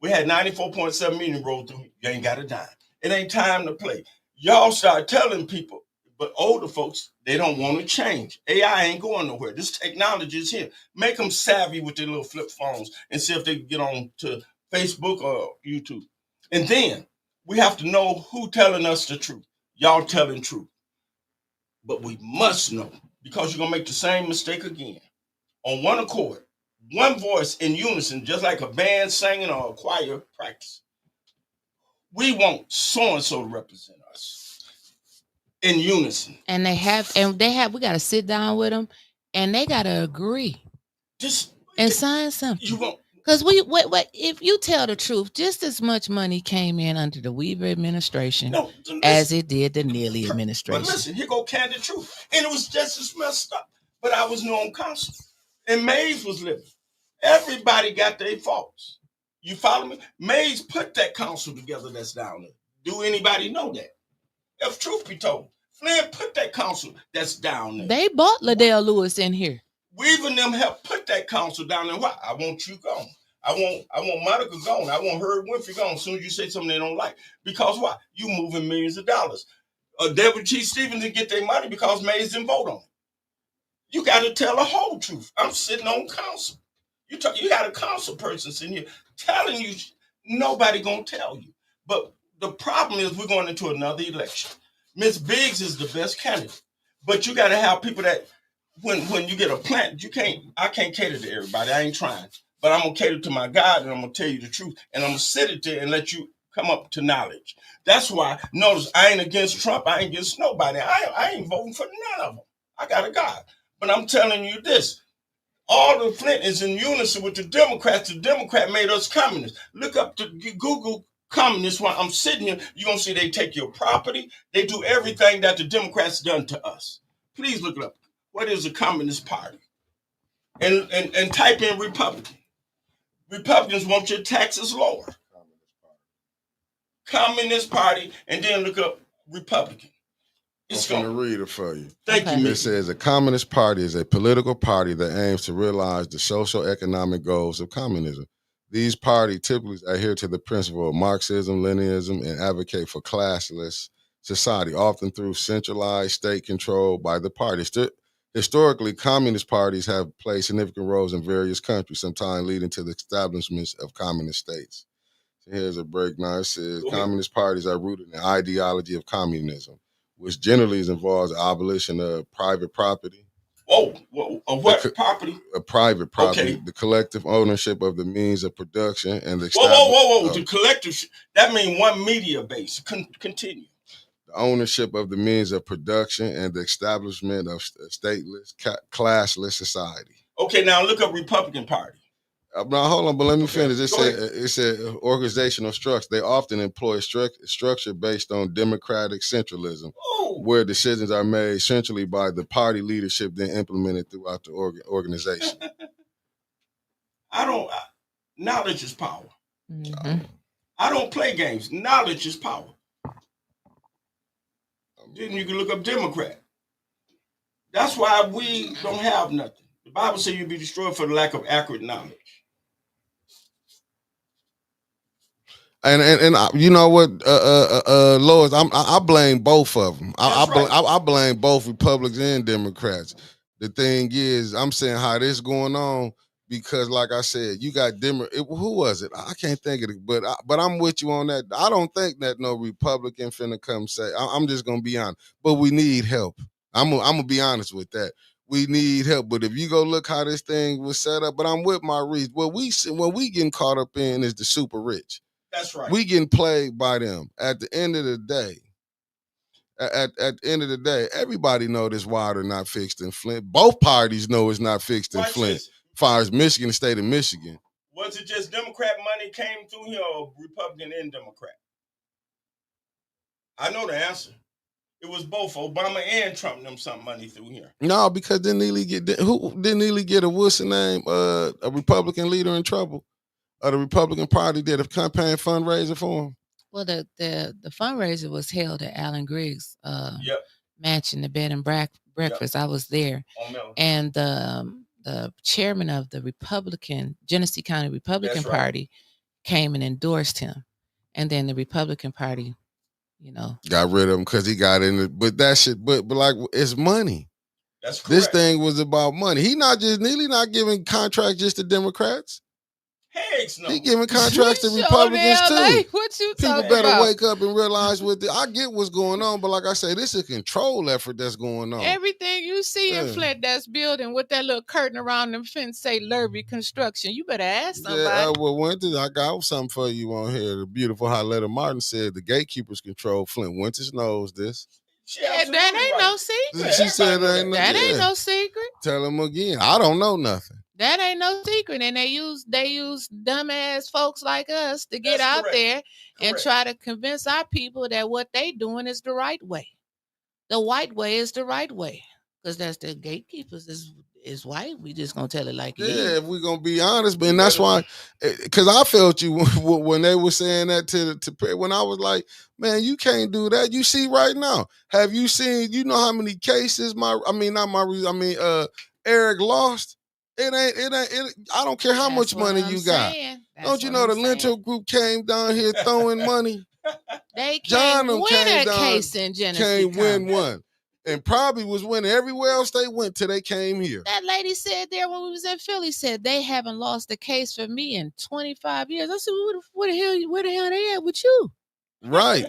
We had 94.7 million roll through. You ain't got a dime. It ain't time to play. Y'all start telling people, but older folks, they don't want to change. AI ain't going nowhere. This technology is here. Make them savvy with their little flip phones and see if they can get on to Facebook or YouTube. And then we have to know who telling us the truth. Y'all telling truth. But we must know, because you're going to make the same mistake again. On one accord, one voice in unison, just like a band singing or a choir practice. We want so-and-so to represent us in unison. And we got to sit down with them, and they got to agree and sign something. You won't. Because if you tell the truth, just as much money came in under the Weaver administration as it did the Neely administration. But listen, here go candid truth. And it was just as messed up. But I was on council. And Mays was living. Everybody got their faults. You follow me? Mays put that council together that's down there. Do anybody know that? If truth be told, Flynn put that council that's down there. They bought Liddell Lewis in here. Weaver and them helped put that council down there. Why? I want you gone. I want Monica gone. I want her Winfrey gone as soon as you say something they don't like. Because why? You moving millions of dollars. Deborah T. Stevens didn't get their money because Mays didn't vote on it. You got to tell the whole truth. I'm sitting on council. You got a council person sitting here telling you, nobody gonna tell you. But the problem is we're going into another election. Miss Biggs is the best candidate. But you got to have people that, when you get a plant, I can't cater to everybody. I ain't trying. But I'm going to cater to my God, and I'm going to tell you the truth. And I'm going to sit it there and let you come up to knowledge. That's why, notice, I ain't against Trump. I ain't against nobody. I ain't voting for none of them. I got a God. But I'm telling you this. All of Flint is in unison with the Democrats. The Democrat made us communists. Look up to Google communists while I'm sitting here. You're going to see they take your property. They do everything that the Democrats done to us. Please look it up. What is a Communist Party? And type in Republican. Republicans want your taxes lower. Communist Party, and then look up Republican. I'm going to read it for you. Thank you. It says a Communist Party is a political party that aims to realize the social economic goals of communism. These parties typically adhere to the principle of Marxism, Leninism, and advocate for classless society, often through centralized state control by the party. Historically, communist parties have played significant roles in various countries, sometimes leading to the establishment of communist states. So here's a breakdown. It says communist parties are rooted in the ideology of communism, which generally involves the abolition of private property. What property? A private property. Okay. The collective ownership of the means of production and the Whoa. The collective, that means one media base. Continue. The ownership of the means of production and the establishment of stateless, classless society. Okay, now look up Republican Party. Now hold on, but let me finish. It said organizational structure. They often employ structure based on democratic centralism, where decisions are made centrally by the party leadership, then implemented throughout the organization. Knowledge is power. Mm-hmm. I don't play games. Knowledge is power. Then you can look up Democrat. That's why we don't have nothing. The Bible says you'll be destroyed for the lack of accurate knowledge. And you know what, Lois, I blame both of them. I blame both Republicans and Democrats. The thing is, I'm saying how this going on because, like I said, you got who was it? I can't think of it, but I'm with you on that. I don't think that no Republican finna come say. I'm just gonna be honest, but we need help. I'm gonna be honest with that. We need help, but if you go look how this thing was set up, but I'm with Maurice. What we getting caught up in is the super rich. That's right. We getting played by them. At the end of the day, everybody know this water not fixed in Flint. Both parties know it's not fixed in Flint. As far as Michigan, the state of Michigan. Was it just Democrat money came through here or Republican and Democrat? I know the answer. It was both Obama and Trump them some money through here. No, because didn't Neely get a what's the name? A Republican leader in trouble? The Republican Party did a campaign fundraiser for him. Well, the fundraiser was held at Alan Griggs' mansion, the bed and breakfast. I was there, and the chairman of the Genesee County Republican Party came and endorsed him, and then the Republican Party, got rid of him because he got in it. But that shit, but like it's money. That's correct. This thing was about money. Neely not giving contracts just to Democrats. Heck no. He giving contracts to Republicans too. What you People better wake up and realize I get what's going on, but like I say, this is a control effort that's going on. Everything you see in Flint that's building with that little curtain around them fence say Lurby Construction. You better ask somebody. Wyntis, I got something for you on here. The beautiful Holletta Martin said the gatekeepers control Flint. Wyntis knows this. That ain't no secret. She said that ain't no secret. Tell him again. I don't know nothing. That ain't no secret, and they use dumbass folks like us to get out there and try to convince our people that what they doing is the right way. The white way is the right way, because that's the gatekeepers is white. We just gonna tell it like it is. Yeah, if we're gonna be honest, and that's why, because I felt you when they were saying that to when I was like, man, you can't do that. You see right now, have you seen? You know how many cases Eric lost. It ain't. I don't care how much money you got. Don't you know the Lentil Group came down here throwing money? They can't win a case in Genesee. Can't win one, and probably was winning everywhere else they went till they came here. That lady said there when we was in Philly, said they haven't lost a case for me in 25 years. I said, where the hell they at with you? Right.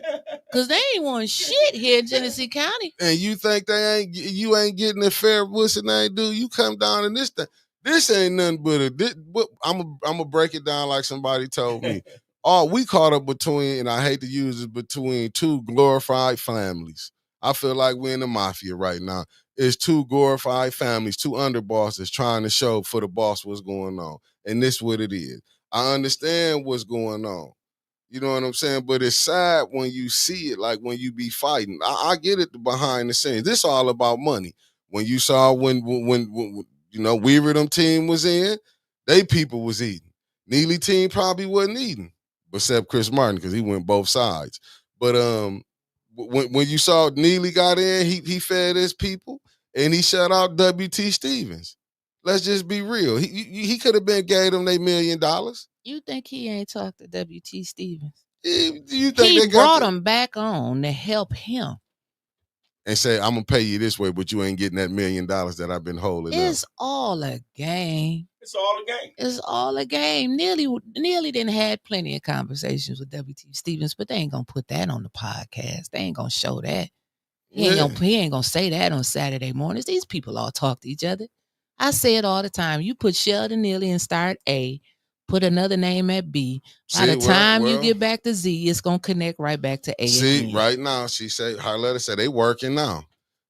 Because they ain't won shit here in Genesee County. And you think you ain't getting a fair what's the name, dude? You come down in this thing. This ain't nothing but I'm gonna break it down like somebody told me. We caught up between, and I hate to use it, between two glorified families. I feel like we're in the mafia right now. It's two glorified families, two underbosses trying to show for the boss what's going on. And this what it is. I understand what's going on. You know what I'm saying? But it's sad when you see it, like when you be fighting. I get it behind the scenes. This all about money. When you saw when Weaver them team was in, they people was eating. Neely team probably wasn't eating, except Chris Martin because he went both sides. But when you saw Neely got in, he fed his people and he shut out W.T. Stevens. Let's just be real. He could have gave them $1 million. You think he ain't talked to W.T. Stevens? You think he brought him back on to help him. And say, I'm going to pay you this way, but you ain't getting that $1 million that I've been holding It's up. all a game. It's all a game. It's all a game. Nearly didn't had plenty of conversations with W.T. Stevens, but they ain't going to put that on the podcast. They ain't going to show that. He ain't gonna say that on Saturday mornings. These people all talk to each other. I say it all the time. You put Sheldon Neely and start A, put another name at B. By the time you get back to Z, it's gonna connect right back to A. See, right now, she said, Harletta said they working now.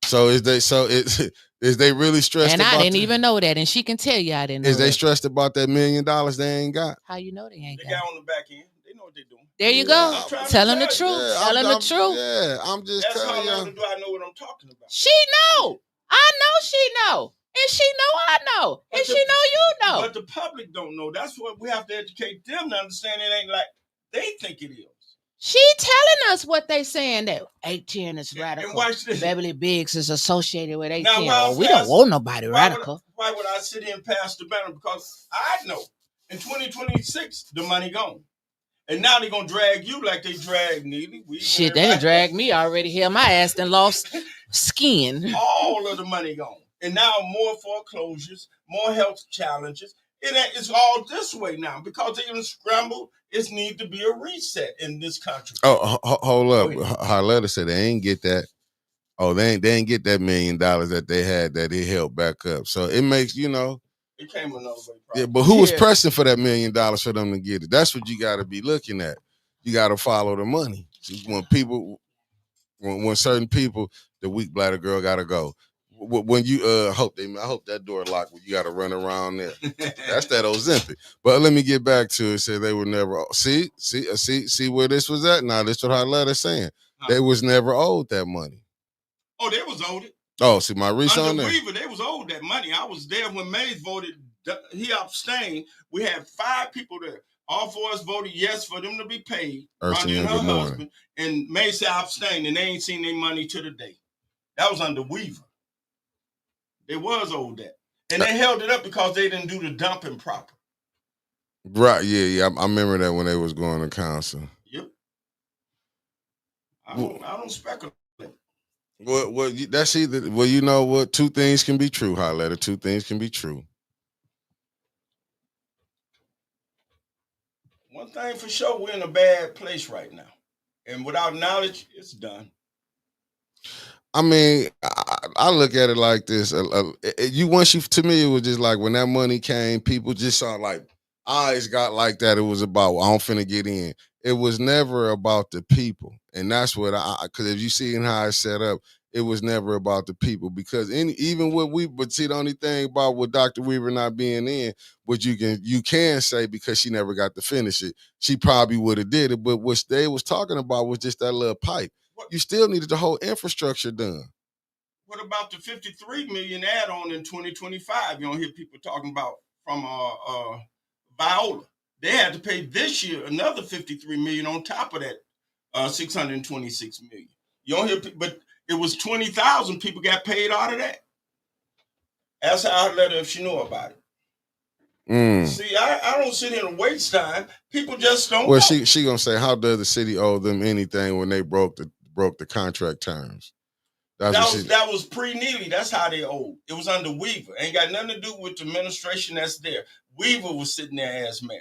So is they really stressed? And I didn't even know that, and she can tell you I didn't know. Is they stressed about that $1 million they ain't got? How you know they ain't got? They got on the back end. They know what they're doing. There you go. Tell them the truth. Tell them the truth. Yeah, I'm just telling you. Do I know what I'm talking about? She know. I know she know. And she know I know. And she know you know. But the public don't know. That's what we have to educate them to understand. It ain't like they think it is. She telling us what they saying, that 810 is radical. And watch this. Beverly Biggs is associated with 810. We don't want nobody radical. Why would I sit here and pass the banner? Because I know in 2026 the money gone. And now they're gonna drag you like they dragged Neely. Shit, they done dragged me already. Hell, my ass done lost skin. All of the money gone. And now more foreclosures, more health challenges. It's all this way now because they're gonna scramble. It needs to be a reset in this country. Oh, hold up. Harletta said they ain't get that. Oh, they ain't get that $1 million that they had that it held back up. So it makes, it came another way. Yeah, but who was pressing for that $1 million for them to get it? That's what you got to be looking at. You got to follow the money. When certain people, the weak bladder girl got to go. When you I hope that door locked. When you got to run around there. That's that Ozempic. But let me get back to it. Say they were never see where this was at. Now this is what Harletta's saying. They was never owed that money. Oh, they was owed it. Oh, see Maurice on there. Weaver, they was owed that money. I was there when Mays voted. He abstained. We had 5 people there. All 4 of us voted yes for them to be paid. Ronnie and her husband. And Mays said abstained, and they ain't seen their money to the day. That was under Weaver. They was owed that. And they held it up because they didn't do the dumping proper. Right, yeah. I remember that when they was going to council. Yep. I don't speculate. Well, that's either. Well, you know what? 2 things can be true, Harletta. 2 things can be true. One thing for sure, we're in a bad place right now. And without knowledge, it's done. I mean, I look at it like this. To me, it was just like when that money came, people just saw like eyes got like that. It was about, I'm finna get in. It was never about the people. And that's what because if you see how it's set up, it was never about the people. Because even but see, the only thing about with Dr. Weaver not being in, what you can say, because she never got to finish it, she probably would have did it. But what they was talking about was just that little pipe. You still needed the whole infrastructure done. What about the $53 million add-on in 2025? You don't hear people talking about from Viola. They had to pay this year another $53 million on top of that $626 million. You don't hear, but it was 20,000 people got paid out of that. Ask Harletta if she knew about it. See, I don't sit here and waste time. People just don't. Well, she gonna say, how does the city owe them anything when they broke the contract terms? That was pre-Neely. That's how they owed. It was under Weaver. Ain't got nothing to do with the administration that's there. Weaver was sitting there as mayor.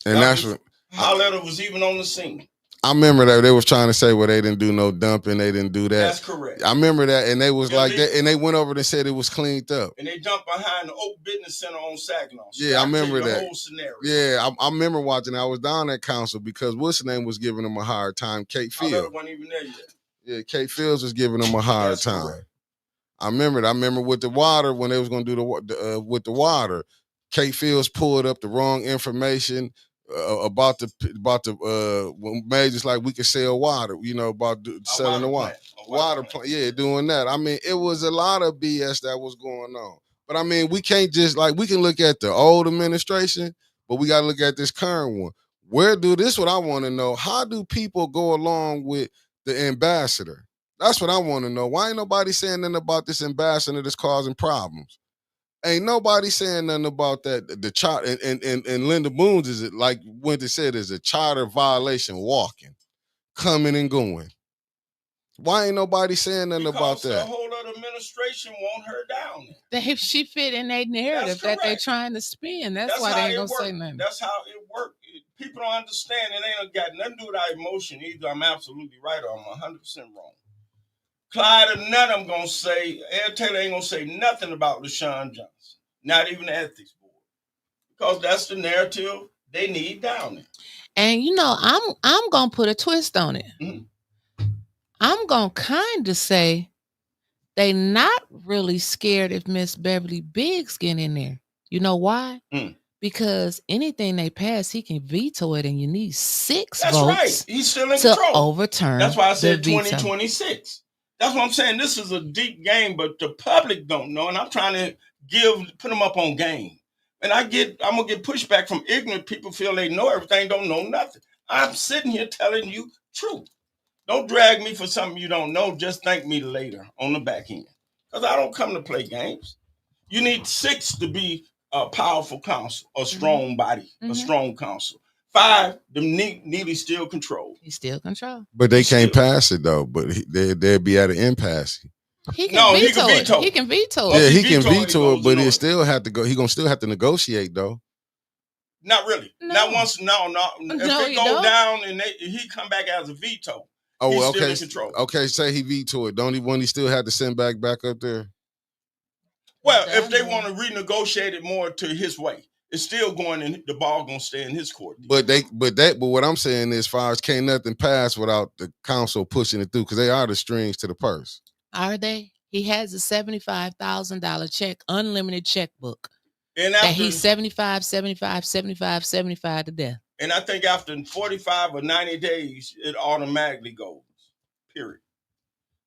And that's what Harletta was even on the scene. I remember that they was trying to say, well, they didn't do no dumping, they didn't do that. That's correct. I remember that, and they was that, and they went over and said it was cleaned up. And they dumped behind the Oak Business Center on Saginaw. So yeah, I remember that. Whole scenario. Yeah, I remember watching. I was down at council because what's her name was giving them a hard time. Kate Fields. Wasn't even there yet. Yeah, Kate Fields was giving them a hard time. Correct. I remember that. I remember with the water when they was going to do with the water, Kate Fields pulled up the wrong information. About the when majors like we could sell water, about selling the water. Water plant, yeah, doing that. I mean, it was a lot of BS that was going on. But I mean, we can't just we can look at the old administration, but we got to look at this current one. This what I want to know. How do people go along with the ambassador? That's what I want to know. Why ain't nobody saying nothing about this ambassador that's causing problems? Ain't nobody saying nothing about that. The charter and Linda Boone's is, like Wyntis said, is a charter violation walking, coming and going. Why ain't nobody saying nothing about that? The whole other administration want her down. She fit in their narrative that they're trying to spin. That's why they ain't gonna say nothing. That's how it worked. People don't understand. It ain't got nothing to do with our emotion either. I'm absolutely right or I'm 100% wrong. Clyde or none of them gonna say, Ed Taylor ain't gonna say nothing about LaShawn Johnson, not even the ethics board, because that's the narrative they need down there. And I'm gonna put a twist on it. Mhm. I'm gonna kind of say they not really scared if Miss Beverly Biggs get in there. You know why? Because anything they pass, he can veto it, and you need 6 That's votes. right. He's still in to control. overturn. That's why I said the veto. 2026. That's what I'm saying. This is a deep game, but the public don't know, and I'm trying to put them up on game. And I'm gonna get pushback from ignorant people. Feel they know everything, don't know nothing. I'm sitting here telling you truth. Don't drag me for something you don't know. Just thank me later on the back end, because I don't come to play games. You need 6 to be a powerful council, a strong body, a strong council. 5, the Neely still control. He's still control. But they can't pass it though. But they'll be at an impasse. He can veto it. He can veto it. Yeah, he can veto it, but he still have to go. He gonna still have to negotiate though. Not really. No. Not once. No. If they go down and he come back as a veto, he's still in control. Okay, say he veto it. Don't he still have to send back up there? Well, if they want to renegotiate it more to his way, it's still going in. The ball gonna stay in his court. But what I'm saying is, as far as can't nothing pass without the council pushing it through, because they are the strings to the purse. Are they? He has a $75,000 check, unlimited checkbook. And he's 75 to death. And I think after 45 or 90 days, it automatically goes. Period.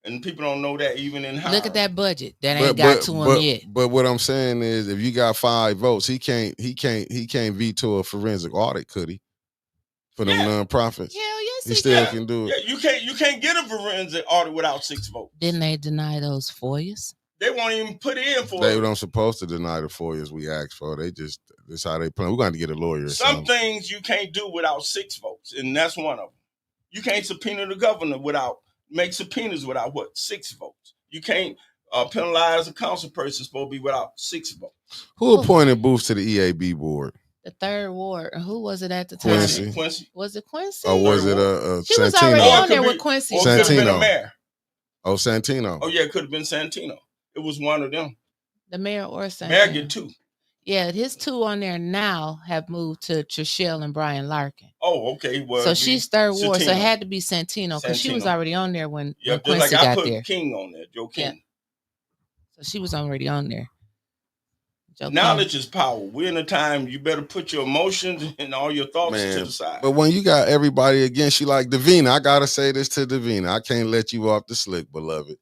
And people don't know that even in high. Look at that budget. That ain't got to him yet. But what I'm saying is, if you got 5 votes, he can't veto a forensic audit, could he? For them nonprofits. Hell yes, he still can do it. Yeah, you can't get a forensic audit without 6 votes. Didn't they deny those FOIAs? They won't even put in for They it. don't supposed to deny the FOIAs we asked for. That's how they plan. We're going to get a lawyer. Some things you can't do without 6 votes, and that's one of them. You can't subpoena the governor make subpoenas without 6 votes. You can't penalize a council person supposed to be without 6 votes. Who appointed Booth to the EAB board? The 3rd ward. Who was it at the time? Quincy. Was it Quincy? Or was it She Santino? was already on there with Quincy. Or it could have been a mayor. Oh, Santino. Oh, yeah, it could have been Santino. It was one of them. The mayor or Santino. Mayor get 2. Yeah, his 2 on there now have moved to Trishelle and Brian Larkin. Oh, okay. Well, so she's 3rd ward, so it had to be Santino because she was already on there when Quincy like got I put there. King on there, Joe King. Yeah. So she was already on there. Knowledge is power. We're in a time you better put your emotions and all your thoughts to the side. But when you got everybody against you like Davina, I gotta say this to Davina. I can't let you off the slick, beloved.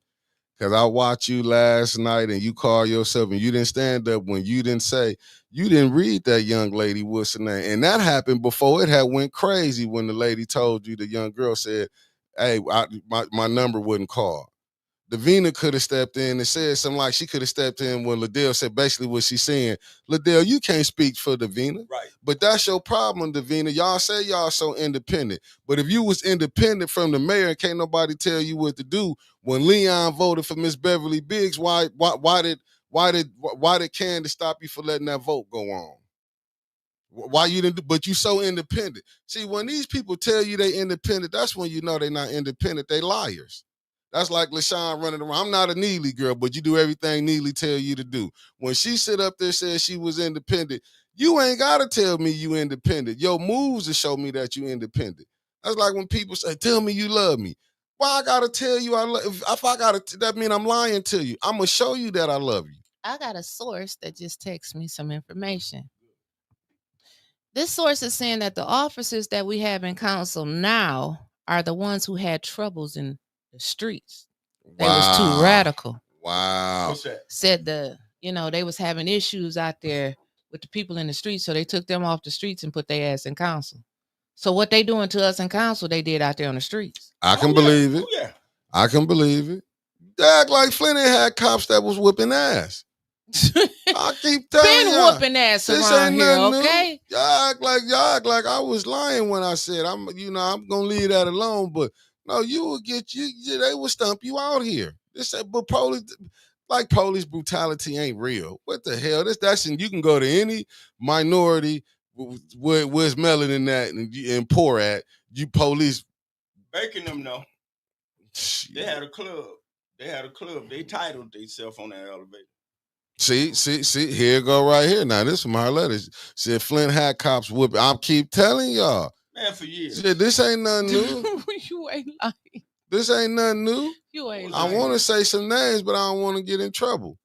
Because I watched you last night and you called yourself and you didn't stand up when you didn't say, you didn't read that young lady, what's her name? And that happened before it had went crazy when the lady told you, the young girl said, hey, my number wouldn't call. Davina could have stepped in and said something like she could have stepped in when Liddell said basically what she's saying. Liddell, you can't speak for Davina. Right. But that's your problem, Davina. Y'all say y'all so independent. But if you was independent from the mayor and can't nobody tell you what to do, when Leon voted for Miss Beverly Biggs, why did Candace stop you for letting that vote go on? Why you didn't? But you so independent. See, when these people tell you they independent, that's when you know they're not independent. They liars. That's like LaShawn running around. I'm not a Neely girl, but you do everything Neely tell you to do. When she sit up there and said she was independent, you ain't got to tell me you independent. Your moves to show me that you independent. That's like when people say, tell me you love me. Why I got to tell you I love you? If I got to, that mean I'm lying to you. I'm going to show you that I love you. I got a source that just texted me some information. This source is saying that the officers that we have in council now are the ones who had troubles in the streets. They was too radical. Wow. What's that? Said they was having issues out there with the people in the streets, so they took them off the streets and put their ass in council. So what they doing to us in council, they did out there on the streets. I can believe it. Oh, yeah. I can believe it. They act like Flint had cops that was whipping ass. I keep telling you, whooping ass around here, okay? Y'all act like I was lying when I said I'm gonna leave that alone. But no, you will get you. They will stump you out here. But police brutality ain't real. What the hell? You can go to any minority where's melanin that and poor at you police. Baking them though. They had a club. They had a club. They titled themselves on that elevator. See, here it go right here. Now, this from her letters. Said Flint had cops whooping. I keep telling y'all. Man, for years. Said, this ain't nothing new. You ain't lying. This ain't nothing new. You ain't I lying. want to say some names, but I don't want to get in trouble.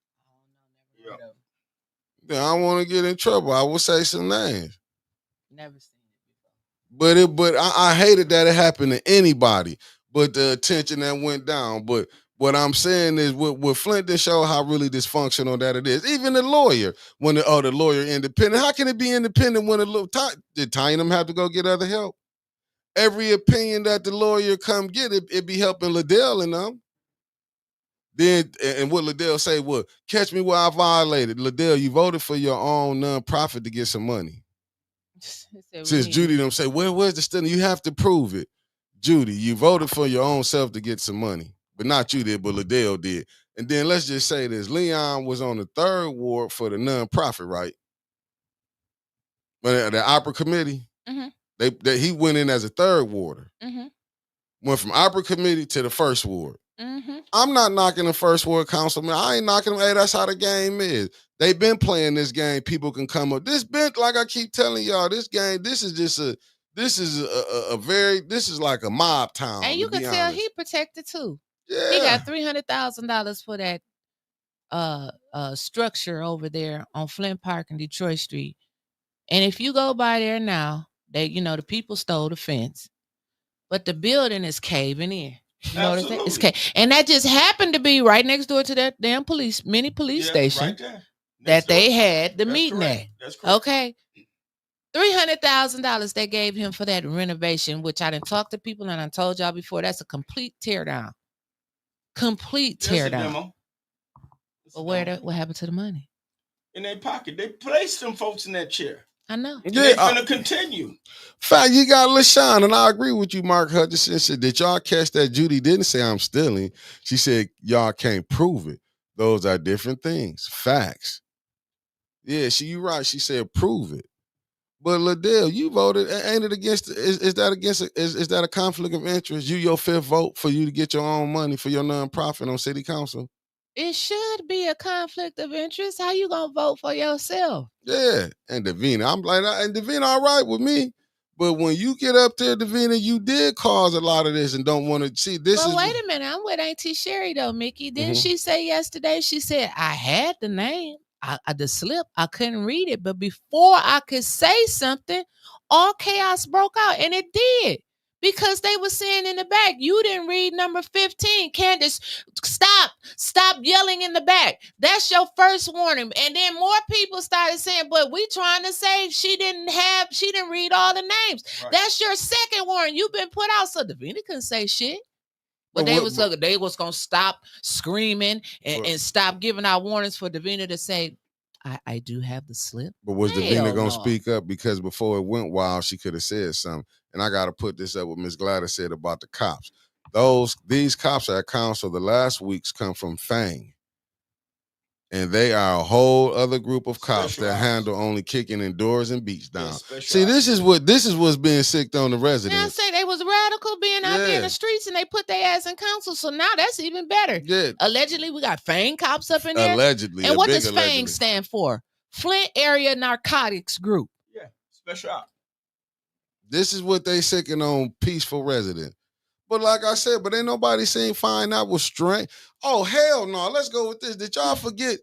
Yeah, I don't want to get in trouble. I will say some names. Never seen it before. But I hated that it happened to anybody. But the attention that went down. But what I'm saying is, with Flint didn't show how really dysfunctional that it is. Even the lawyer, when the lawyer independent, how can it be independent when did Tynum have to go get other help? Every opinion that the lawyer come get, it be helping Liddell and them. Then, and what Liddell say, well, catch me where I violated. Liddell, you voted for your own nonprofit to get some money. Since Judy them say, where's the study? You have to prove it. Judy, you voted for your own self to get some money. But not you did, but Liddell did. And then let's just say this. Leon was on the 3rd ward for the nonprofit, right? But the opera committee, he went in as a 3rd warder. Went from opera committee to the 1st ward. I'm not knocking the 1st ward councilman. I ain't knocking them. Hey, that's how the game is. They've been playing this game. People can come up. This been, like I keep telling y'all, this game, this is like a mob town. And you can tell he protected too. Yeah. He got $300,000 for that structure over there on Flint Park and Detroit Street. And if you go by there now, the people stole the fence, but the building is caving in. You know what I'm saying? It's and that just happened to be right next door to that damn mini police station right that they had the meeting at. That's correct. Okay. $300,000 they gave him for that renovation, which I didn't talk to people and I told y'all before. That's a complete teardown. Complete teardown. But what happened to the money? In their pocket. They placed them folks in that chair. I know. Yeah, they're going to continue. Fact, you got LaShawn, and I agree with you, Mark Hutchinson. Said, did y'all catch that Judy didn't say I'm stealing? She said, y'all can't prove it. Those are different things. Facts. Yeah, you right. She said, prove it. But Liddell, you voted. Ain't it against? Is that a conflict of interest? Your 5th vote for you to get your own money for your nonprofit on city council? It should be a conflict of interest. How you gonna vote for yourself? Yeah, and Davina, I'm like, and Davina, all right with me. But when you get up there, Davina, you did cause a lot of this and don't want to see this. But wait a minute, I'm with Auntie Sherry though, Mickey. Didn't she say yesterday? She said I had the name. The slip, I couldn't read it, but before I could say something, all chaos broke out, and it did because they were saying in the back, you didn't read number 15. Candace, stop yelling in the back. That's your first warning. And then more people started saying, but we trying to say she didn't read all the names. Right. That's your second warning. You've been put out, so Davina couldn't say shit. But they was gonna stop screaming and stop giving out warnings for Davina to say, I do have the slip. But was Davina gonna speak up? Because before it went wild, she could have said something. And I gotta put this up what Ms. Gladys said about the cops. These cops at council the last weeks come from Fang. And they are a whole other group of cops that handle only kicking in doors and beats down. See, this is what's being sicked on the residents. Yeah, I say they was radical being out there in the streets and they put their ass in council. So now that's even better. Yeah. Allegedly, we got Fang cops up in there. Allegedly. And what does Fang stand for? Flint Area Narcotics Group. Yeah, special op. This is what they sicking on peaceful residents. But like I said, ain't nobody seen find out with strength. Oh, hell no. Let's go with this. Did y'all forget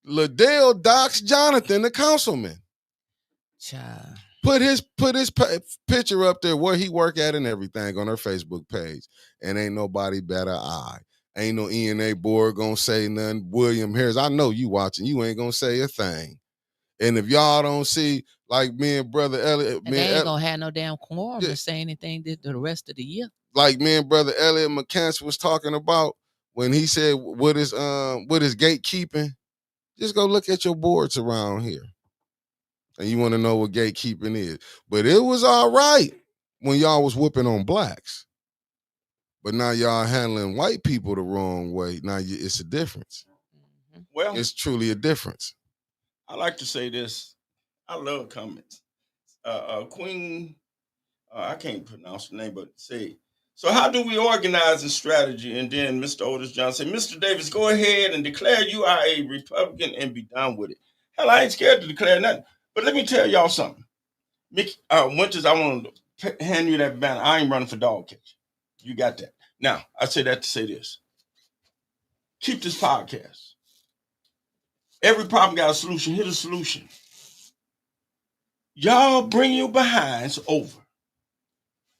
Liddell docs Jonathan, the councilman? Child. Put his picture up there where he work at and everything on her Facebook page. And ain't nobody better eye. Ain't no ENA board gonna say nothing. William Harris, I know you watching. You ain't gonna say a thing. And if y'all don't see, like me and Brother Elliot. And they ain't gonna have no damn quorum to say anything the rest of the year. Like me and Brother Elliot McCants was talking about when he said what is gatekeeping, just go look at your boards around here. And you want to know what gatekeeping is. But it was all right when y'all was whooping on blacks. But now y'all handling white people the wrong way. Now it's a difference. Well, it's truly a difference. I like to say this. I love comments. Queen, I can't pronounce the name, but say So how do we organize the strategy? And then Mr. Otis Johnson said, Mr. Davis, go ahead and declare you are a Republican and be done with it. Hell, I ain't scared to declare nothing. But let me tell y'all something. Wyntis, I want to hand you that banner. I ain't running for dog catch. You got that. Now, I say that to say this. Keep this podcast. Every problem got a solution. Here's a solution. Y'all bring your behinds over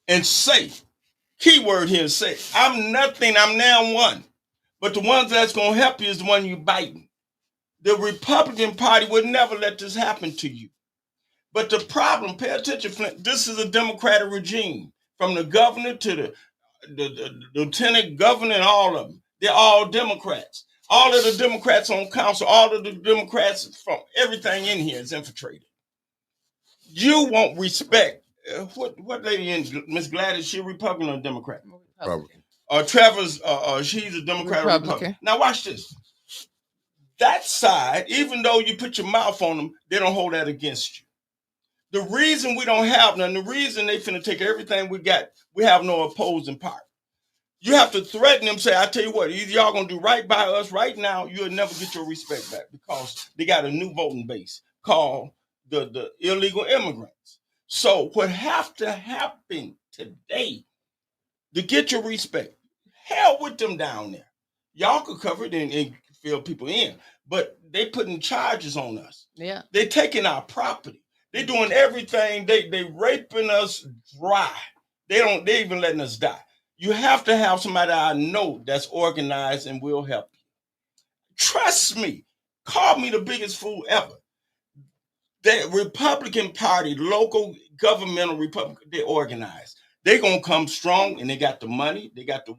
and say, keyword here, say, I'm nothing, I'm now one. But the ones that's going to help you is the one you biting. The Republican Party would never let this happen to you. But the problem, pay attention, Flint, this is a Democratic regime. From the governor to the lieutenant governor and all of them. They're all Democrats. All of the Democrats on council, all of the Democrats from everything in here is infiltrated. You won't respect. What lady in Miss Gladys, she Republican or Democrat? Republican. Trevor's, she's a Democrat or Republican. Now watch this. That side, even though you put your mouth on them, they don't hold that against you. The reason we don't have none, the reason they finna take everything we got, we have no opposing party. You have to threaten them, say, I tell you what, either y'all gonna do right by us right now, you'll never get your respect back because they got a new voting base called the illegal immigrants. So what have to happen today to get your respect, hell with them down there. Y'all could cover it and fill people in, but they putting charges on us. Yeah. They taking our property. They doing everything. They raping us dry. They even letting us die. You have to have somebody I know that's organized and will help you. Trust me. Call me the biggest fool ever. The Republican Party, local governmental Republican, they're organized. They're going to come strong and they got the money. They got the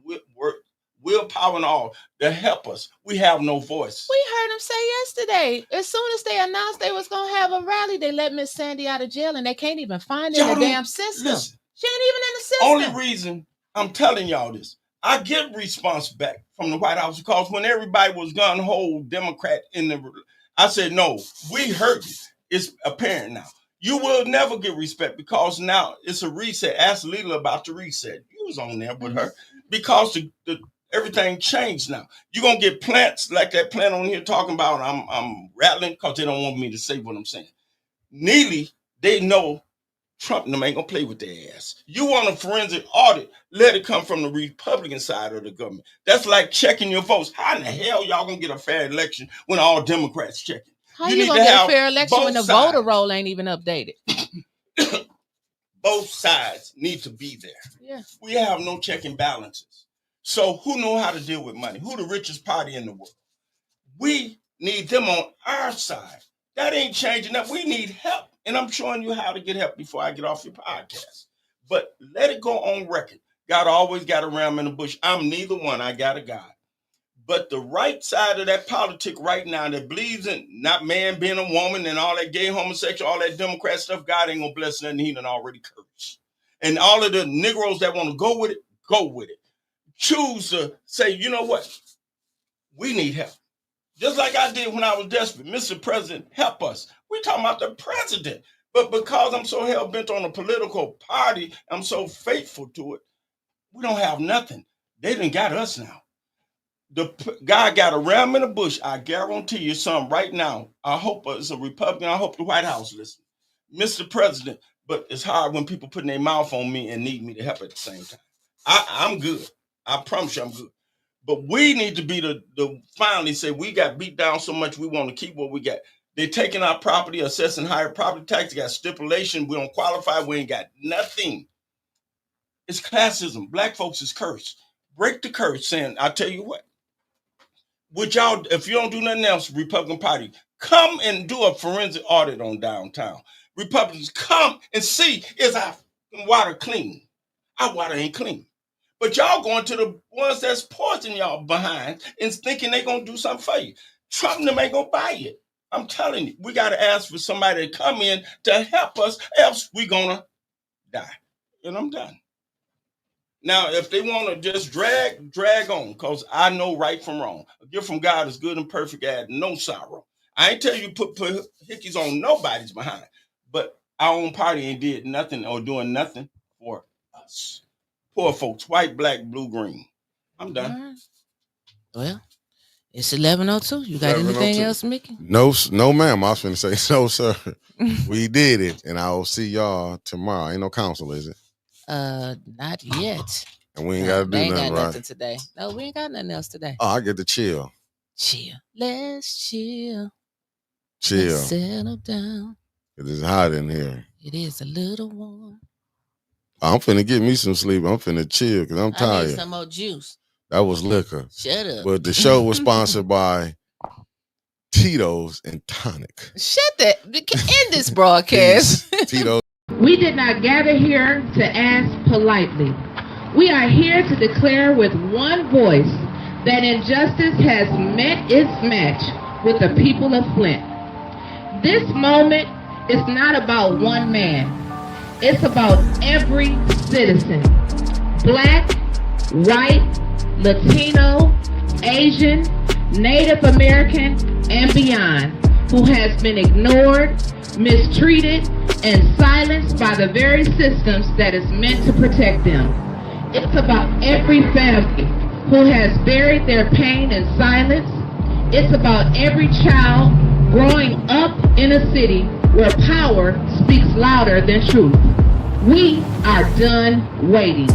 willpower and all to help us. We have no voice. We heard them say yesterday, as soon as they announced they was going to have a rally, they let Miss Sandy out of jail and they can't even find her in the damn system. Listen, she ain't even in the system. Only reason I'm telling y'all this, I get response back from the White House because when everybody was gun-ho Democrat I said, no, we heard you. It's apparent now. You will never get respect because now it's a reset. Ask Lila about the reset. You was on there with her because everything changed now. You're going to get plants like that plant on here talking about I'm rattling because they don't want me to say what I'm saying. Neely, they know Trump and them ain't going to play with their ass. You want a forensic audit, let it come from the Republican side of the government. That's like checking your votes. How in the hell y'all going to get a fair election when all Democrats checking? How you going to get a fair election when the voter roll ain't even updated? Both sides need to be there. Yeah. We have no check and balances. So who know how to deal with money? Who the richest party in the world? We need them on our side. That ain't changing up. We need help. And I'm showing you how to get help before I get off your podcast. But let it go on record. God always got a ram in the bush. I'm neither one. I got a God. But the right side of that politic right now that believes in not man being a woman and all that gay, homosexual, all that Democrat stuff, God ain't going to bless nothing he done already cursed. And all of the Negroes that want to go with it, go with it. Choose to say, you know what? We need help. Just like I did when I was desperate. Mr. President, help us. We're talking about the president. But because I'm so hell-bent on a political party, I'm so faithful to it, we don't have nothing. They done got us now. The guy got a ram in the bush. I guarantee you something right now. I hope it's a Republican. I hope the White House listens. Mr. President, but it's hard when people putting their mouth on me and need me to help at the same time. I'm good. I promise you I'm good. But we need to be the finally say we got beat down so much we want to keep what we got. They're taking our property, assessing higher property tax. They got stipulation. We don't qualify. We ain't got nothing. It's classism. Black folks is cursed. Break the curse saying, I'll tell you what. Would y'all, if you don't do nothing else, Republican Party, come and do a forensic audit on downtown. Republicans, come and see, is our water clean? Our water ain't clean. But y'all going to the ones that's poisoning y'all behind and thinking they going to do something for you. Trump and them ain't going to buy it. I'm telling you, we got to ask for somebody to come in to help us, else we going to die. And I'm done. Now, if they want to just drag on, because I know right from wrong. A gift from God is good and perfect, add no sorrow. I ain't tell you put hickeys on nobody's behind, but our own party ain't did nothing or doing nothing for us. Poor folks, white, black, blue, green. I'm done. All right. Well, it's 11:02. You got anything 11:02. else, Mickey? No, ma'am. I was finna say no, sir. We did it, and I will see y'all tomorrow. Ain't no council, is it? Not yet. And we ain't got to do ain't nothing, got right? nothing today. No, we ain't got nothing else today. Oh, I get to chill. Chill. Let's chill. Chill. Let's settle down. It is hot in here. It is a little warm. I'm finna get me some sleep. I'm finna chill because I'm I tired. need some more juice. That was liquor. Shut up. But the show was sponsored by Tito's and Tonic. Shut that. End this broadcast. Tito's. We did not gather here to ask politely. We are here to declare with one voice that injustice has met its match with the people of Flint. This moment is not about one man. It's about every citizen. Black, white, Latino, Asian, Native American, and beyond, who has been ignored, mistreated, and silenced by the very systems that is meant to protect them. It's about every family who has buried their pain in silence. It's about every child growing up in a city where power speaks louder than truth. We are done waiting.